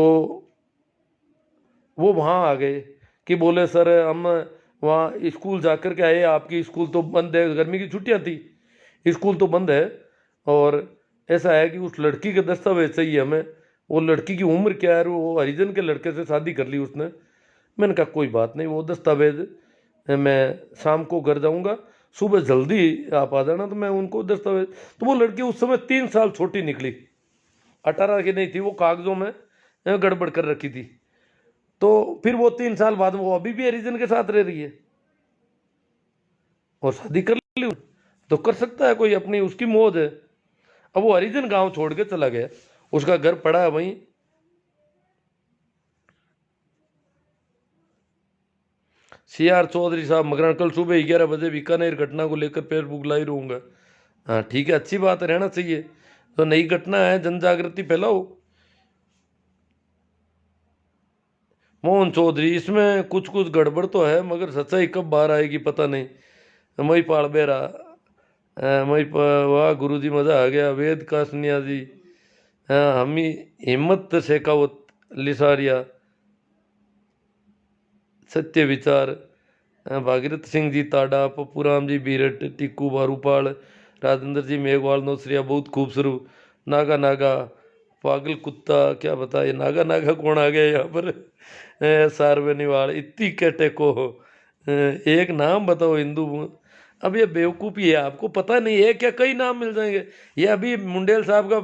वो वहाँ आ गए कि बोले सर हम वहाँ स्कूल जाकर के आए, आपकी स्कूल तो बंद है, गर्मी की छुट्टियाँ थी, स्कूल तो बंद है, और ऐसा है कि उस लड़की के दस्तावेज चाहिए हमें, वो लड़की की उम्र क्या है, वो हरिजन के लड़के से शादी कर ली उसने। मैंने कहा कोई बात नहीं, वो दस्तावेज मैं शाम को घर जाऊंगा, सुबह जल्दी आप आ जाना, तो मैं उनको दस्तावेज, तो वो लड़की उस समय 3 साल छोटी निकली, 18 की नहीं थी, वो कागजों में गड़बड़ कर रखी थी। तो फिर वो 3 साल बाद वो अभी भी हरिजन के साथ रह रही है और शादी कर ली, तो कर सकता है कोई, अपनी उसकी मौज है। अब वो हरिजन गांव छोड़ के चला गया, उसका घर पड़ा है वहीं। CR चौधरी साहब मकरान, कल सुबह 11 बजे बीकानेर घटना को लेकर फेसबुक लाइव रहूंगा। हाँ ठीक है, अच्छी बात है, रहना चाहिए, तो नई घटना है, जन जागृति फैलाओ। मोहन चौधरी, इसमें कुछ कुछ गड़बड़ तो है, मगर सच्चाई कब बाहर आएगी पता नहीं। मई पाल बेरा, वाह गुरु जी मज़ा आ गया। वेद का सन्यासी, हाँ हमी हिम्मत शेखावत लिसारिया, सत्य विचार, भागीरथ सिंह जी ताडा, पप्पू राम जी बीरट, टिक्कू बारूपाल, राजेंद्र जी मेघवाल नौसरिया, बहुत खूबसूरत। नागा नागा, पागल कुत्ता, क्या बताए नागा नागा कौन आ गया यहाँ पर। सारवेनीवाल, इतनी कैटे को एक नाम बताओ हिंदू। अब ये बेवकूफ़ी है, आपको पता नहीं है क्या, कई नाम मिल जाएंगे। ये अभी मुंडेल साहब का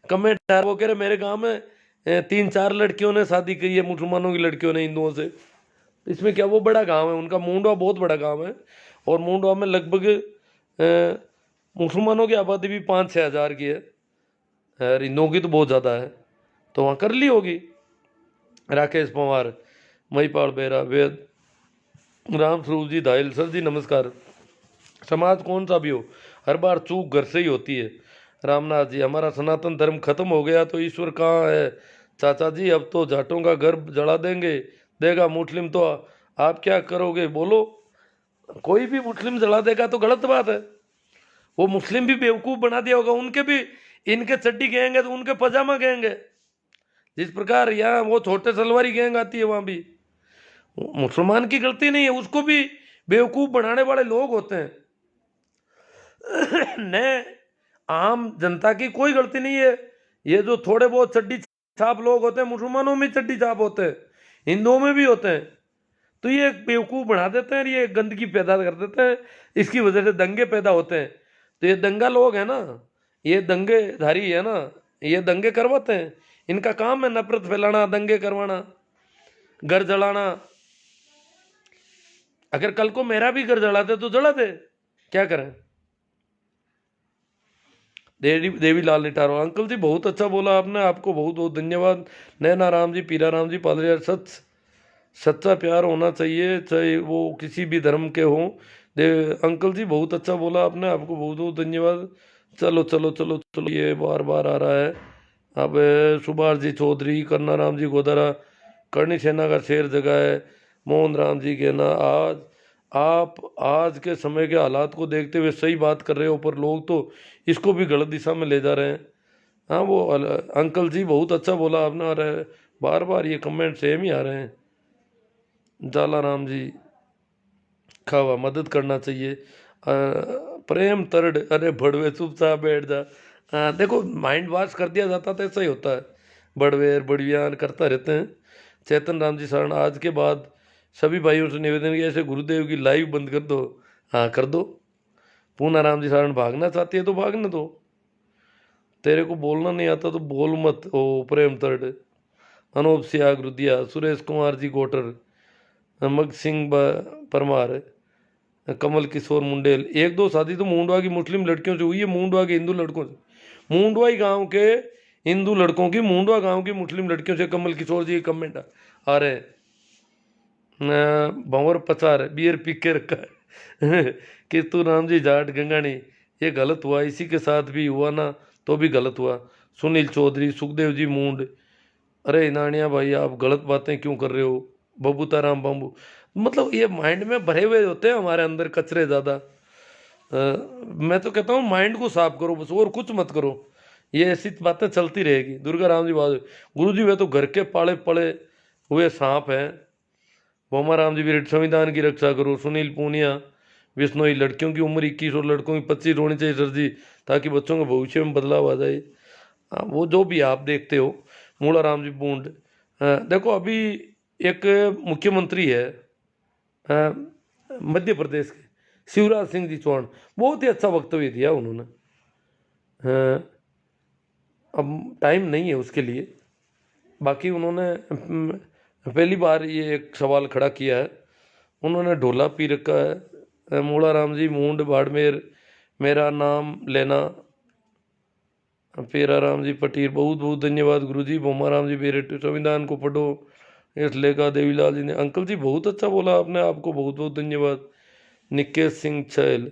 कमेंट है, वो कह रहे मेरे गांव में 3-4 लड़कियों ने शादी की है, मुसलमानों की लड़कियों ने हिंदुओं से। इसमें क्या, वो बड़ा गांव है उनका, मुंडवा बहुत बड़ा गांव है, और मुंडवा में लगभग मुसलमानों की आबादी भी 5-6 हज़ार की है, और हिंदुओं की तो बहुत ज़्यादा है, तो वहाँ कर ली होगी। राकेश पवार, महिपाल बेरा, वेद राम स्वरूप जी दाहिल, सर जी नमस्कार। समाज कौन सा भी हो, हर बार चूक घर से ही होती है। रामनाथ जी, हमारा सनातन धर्म खत्म हो गया तो ईश्वर कहाँ है चाचा जी, अब तो जाटों का घर जला देंगे, देगा मुस्लिम तो आप क्या करोगे बोलो। कोई भी मुस्लिम जला देगा तो गलत बात है। वो मुस्लिम भी बेवकूफ बना दिया होगा, उनके भी इनके चड्डी गएंगे तो उनके पजामा गएंगे। जिस प्रकार यहाँ वो छोटे सलवारी गैंग आती है, वहां भी मुसलमान की गलती नहीं है, उसको भी बेवकूफ बनाने वाले लोग होते हैं। ने आम जनता की कोई गलती नहीं है। ये जो थोड़े बहुत चड्डी छाप लोग होते हैं, मुसलमानों में चड्डी छाप होते हैं, हिंदुओं में भी होते हैं, तो ये बेवकूफ बना देते हैं, ये गंदगी पैदा कर देते हैं, इसकी वजह से दंगे पैदा होते हैं। तो ये दंगा लोग है ना, ये दंगेधारी है ना, ये दंगे करवाते हैं, इनका काम है नफरत फैलाना, दंगे करवाना, घर जलाना। अगर कल को मेरा भी घर जला दे तो जला दे, क्या करें। देवी लाल निटारो, अंकल जी बहुत अच्छा बोला आपने, आपको बहुत बहुत धन्यवाद। नैना राम जी, पीरा राम जी, पादरिया, सच्चा प्यार होना चाहिए, चाहे वो किसी भी धर्म के हों। अंकल जी बहुत अच्छा बोला आपने, आपको बहुत बहुत धन्यवाद। चलो चलो चलो चलो, ये बार बार आ रहा है। अब सुभाष जी चौधरी, करना राम जी गोदारा, करणी सेना का शेर जगह है, मोहन राम जी कहना, आज आप आज के समय के हालात को देखते हुए सही बात कर रहे हो, पर लोग तो इसको भी गलत दिशा में ले जा रहे हैं। हाँ वो अंकल जी बहुत अच्छा बोला आपने, और बार बार ये कमेंट सेम ही आ रहे हैं। जाला राम जी, खावा मदद करना चाहिए। प्रेम तरड, अरे भड़वे चुपचाप बैठ जा। देखो माइंड वॉश कर दिया जाता तो ऐसा ही होता है, बड़वेर बड़वियान करता रहते हैं। चेतन राम जी शरण, आज के बाद सभी भाइयों से निवेदन किया, ऐसे गुरुदेव की लाइव बंद कर दो। हाँ कर दो। पूना राम जी शरण, भागना चाहती है तो भागने दो, तेरे को बोलना नहीं आता तो बोल मत। ओ प्रेम तरड, अनूप सियाग रुदिया, सुरेश कुमार जी गोटर, मग सिंह परमार, कमल किशोर मुंडेल। एक दो शादी तो मुंडवा की मुस्लिम लड़कियों से हुई है, मुंडवा के हिंदू लड़कों से, मुंडवाई गांव के हिंदू लड़कों की मुंडवा गांव की मुस्लिम लड़कियों से। कमल किशोर जी कमेंट आ रहे हैं, भंवर पचार बियर पी के रखा है कि तू राम जी जाट गंगानी, ये गलत हुआ, इसी के साथ भी हुआ ना तो भी गलत हुआ। सुनील चौधरी, सुखदेव जी मूंड, अरे नानिया भाई आप गलत बातें क्यों कर रहे हो। बबूता राम बम्बू, मतलब ये माइंड में भरे हुए होते हैं हमारे अंदर कचरे ज़्यादा। मैं तो कहता हूँ माइंड को साफ करो बस, और कुछ मत करो, ये ऐसी बातें चलती रहेगी। दुर्गा राम जी बात, गुरु जी वे तो घर के पाले पड़े हुए सांप हैं। बोमा राम जी भी, संविधान की रक्षा करो। सुनील पूनिया, बिश्नोई, लड़कियों की उम्र 21 और लड़कों की 25 होनी चाहिए सर जी, ताकि बच्चों के भविष्य में बदलाव आ जाए। हाँ वो जो भी आप देखते हो। मूला राम जी बूंद, देखो अभी एक मुख्यमंत्री है मध्य प्रदेश के, शिवराज सिंह जी चौहान, बहुत ही अच्छा वक्तव्य दिया उन्होंने। अब टाइम नहीं है उसके लिए, बाकी उन्होंने पहली बार ये एक सवाल खड़ा किया है। उन्होंने ढोला पी रखा है। मूला राम जी मूंड बाड़मेर, मेरा नाम लेना, पेरा राम जी पटीर, बहुत बहुत धन्यवाद गुरु जी। बोमा राम जी बेरे, संविधान को पढ़ो, इस लेखा देवीलाल जी ने, अंकल जी बहुत अच्छा बोला आपने, आपको बहुत बहुत धन्यवाद। निकेश सिंह छैल,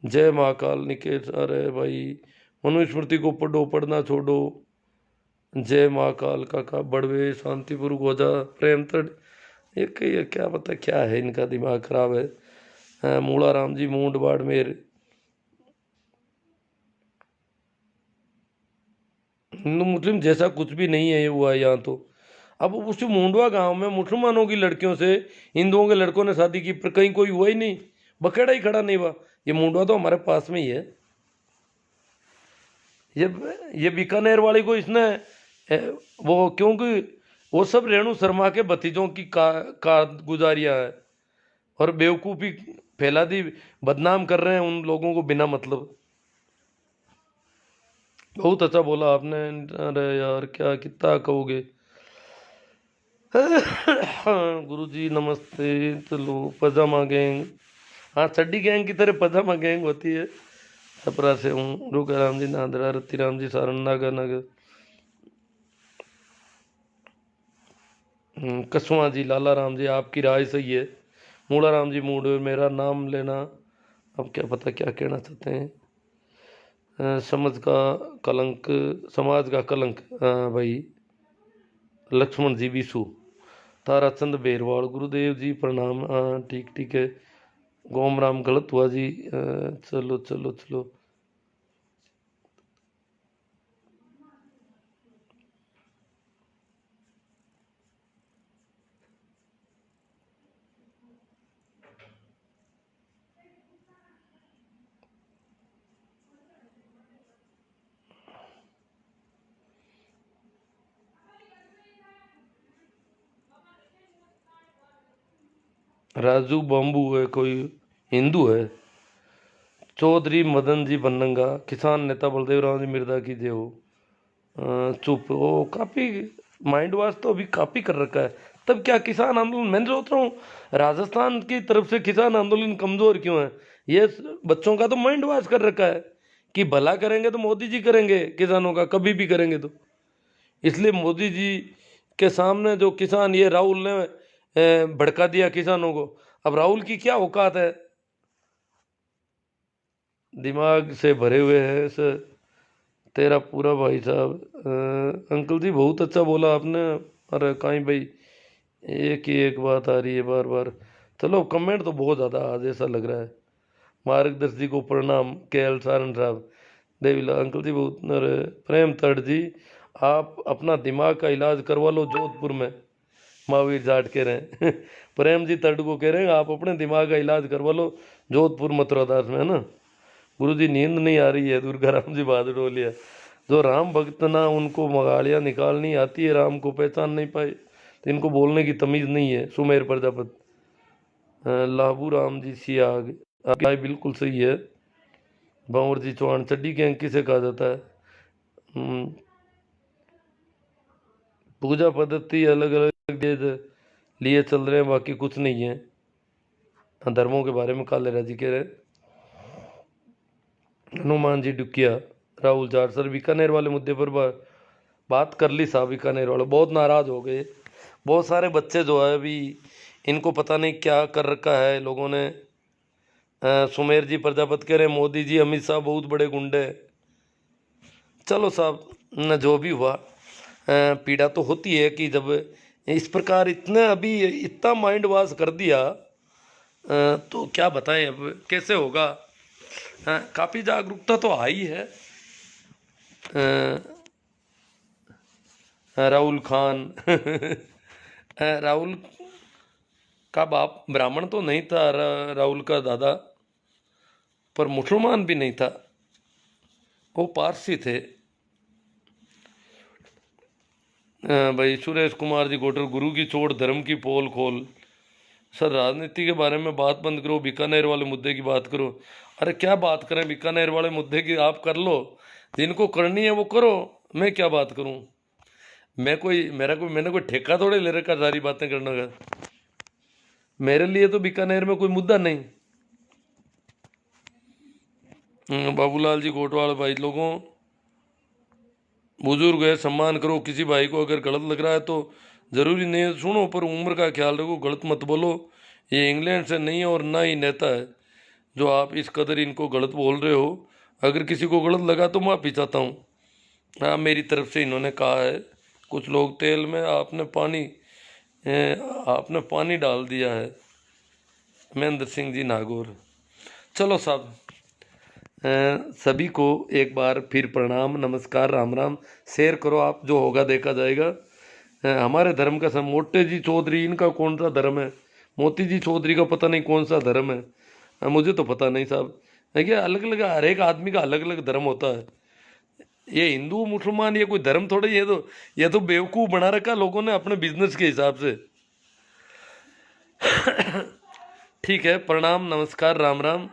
जय महाकाल निकेश, अरे भाई मनुस्मृति को पढ़ो, पढ़ना छोड़ो, जय महाकाल काका, बड़वे, शांतिपुर गोजा, प्रेमतड़, ये क्या पता क्या है, इनका दिमाग खराब है। मूला राम जी मूंड बाड़मेर, हिंदू मुस्लिम जैसा कुछ भी नहीं है ये हुआ है यहाँ तो। अब उस मुंडवा गांव में मुसलमानों की लड़कियों से हिंदुओं के लड़कों ने शादी की, पर कहीं कोई हुआ ही नहीं, बखेड़ा ही खड़ा नहीं हुआ। ये मुंडवा तो हमारे पास में ही है। ये बीकानेर वाली को इसने वो, क्योंकि वो सब रेणु शर्मा के भतीजों की गुजारियां है, और बेवकूफ़ी फैला दी, बदनाम कर रहे हैं उन लोगों को बिना मतलब। बहुत अच्छा बोला आपने। अरे यार क्या कितना कहोगे। गुरु जी नमस्ते। चलो पजामा गैंग, हाँ चड्डी गैंग की तरह पजामा गैंग होती है। छपरा से हूँ, रोका राम जी नादरा, रत्ती राम जी सारण, नागा नगर, कसवा जी, लाला राम जी आपकी राय सही है, मूला राम जी मूड मेरा नाम लेना, अब क्या पता क्या कहना चाहते हैं। समझ का कलंक, समाज का कलंक, भाई लक्ष्मण जी विशु, ताराचंद बेरवाल, गुरुदेव जी प्रणाम। ठीक ठीक है। गोम राम गलत हुआ जी। चलो चलो चलो। राजू बाम्बू है कोई, हिंदू है। चौधरी मदन जी बनंगा, किसान नेता बलदेव राम जी मिर्जा की जय हो। चुप, वो काफी माइंड वॉश तो अभी काफी कर रखा है। तब क्या किसान आंदोलन, मैं सोच रहा हूँ राजस्थान की तरफ से किसान आंदोलन कमजोर क्यों है। ये बच्चों का तो माइंड वॉश कर रखा है कि भला करेंगे तो मोदी जी करेंगे किसानों का, कभी भी करेंगे तो। इसलिए मोदी जी के सामने जो किसान, ये राहुल ने भड़का दिया किसानों को। अब राहुल की क्या औकात है, दिमाग से भरे हुए है सर तेरा पूरा भाई साहब। अंकल जी बहुत अच्छा बोला आपने। अरे कहीं भाई, एक ही एक बात आ रही है बार बार। चलो कमेंट तो बहुत ज़्यादा आज ऐसा लग रहा है। मार्गदर्शी को प्रणाम, के एल सारन साहब, देवीला अंकल जी बहुत। अरे प्रेम तट जी, आप अपना दिमाग का इलाज करवा लो जोधपुर में, महावीर जाट कह रहे हैं। प्रेम जी तट को कह रहे हैं आप अपने दिमाग का इलाज करवा लो जोधपुर मथुरा दास में, है ना। गुरु जी नींद नहीं आ रही है, दुर्गा राम जी बहादुर बोलिया। जो राम भक्त ना उनको मगालियाँ निकालनी आती है, राम को पहचान नहीं पाए तो इनको बोलने की तमीज़ नहीं है। सुमेर प्रजापति, लाबू राम जी सियाग, आपकी राय बिल्कुल सही है। बांवर जी चौहान, चड्डी गैंग किसे कहा जाता है। पूजा पद्धति अलग अलग लिए चल रहे हैं, बाकी कुछ नहीं है। धर्मों के बारे में काले राजी कह रहे हैं। हनुमान जी डुकिया, राहुल जाट सर बीकानेर वाले मुद्दे पर बात कर ली साहब। बीकानेर वाले बहुत नाराज हो गए। बहुत सारे बच्चे जो है अभी, इनको पता नहीं क्या कर रखा है लोगों ने। सुमेर जी प्रजापति कह रहे हैं मोदी जी अमित शाह बहुत बड़े गुंडे। चलो साहब, न जो भी हुआ, पीड़ा तो होती है कि जब इस प्रकार इतने अभी इतना माइंड वॉश कर दिया, तो क्या बताएं अब कैसे होगा। काफ़ी जागरूकता तो आई है। राहुल खान, राहुल का बाप ब्राह्मण तो नहीं था, राहुल का दादा, पर मुसलमान भी नहीं था, वो पारसी थे। भाई सुरेश कुमार जी गोटर, गुरु की चोट धर्म की पोल खोल। सर राजनीति के बारे में बात बंद करो, बीकानेर वाले मुद्दे की बात करो। अरे क्या बात करें, बीकानेर वाले मुद्दे की आप कर लो, जिनको करनी है वो करो, मैं क्या बात करूं। मैंने कोई ठेका थोड़े ले रखा सारी बातें करने का। मेरे लिए तो बीकानेर में कोई मुद्दा नहीं। बाबूलाल जी कोटवाल, भाई लोगों बुजुर्ग है सम्मान करो, किसी भाई को अगर गलत लग रहा है तो ज़रूरी नहीं है सुनो, पर उम्र का ख्याल रखो, गलत मत बोलो। ये इंग्लैंड से नहीं है और ना ही नेता है जो आप इस कदर इनको गलत बोल रहे हो। अगर किसी को गलत लगा तो माफ़ी चाहता हूँ। हाँ मेरी तरफ से इन्होंने कहा है, कुछ लोग तेल में आपने पानी डाल दिया है। महेंद्र सिंह जी नागौर। चलो साहब, सभी को एक बार फिर प्रणाम, नमस्कार, राम राम। शेयर करो आप, जो होगा देखा जाएगा। हमारे धर्म का सब, मोटे जी चौधरी इनका कौन सा धर्म है, मोती जी चौधरी का पता नहीं कौन सा धर्म है। मुझे तो पता नहीं साहब। देखिए अलग अलग हर एक आदमी का अलग अलग धर्म होता है। ये हिंदू मुसलमान ये कोई धर्म थोड़े, ये तो बेवकूफ़ बना रखा लोगों ने अपने बिजनेस के हिसाब से। ठीक है, प्रणाम, नमस्कार, राम राम।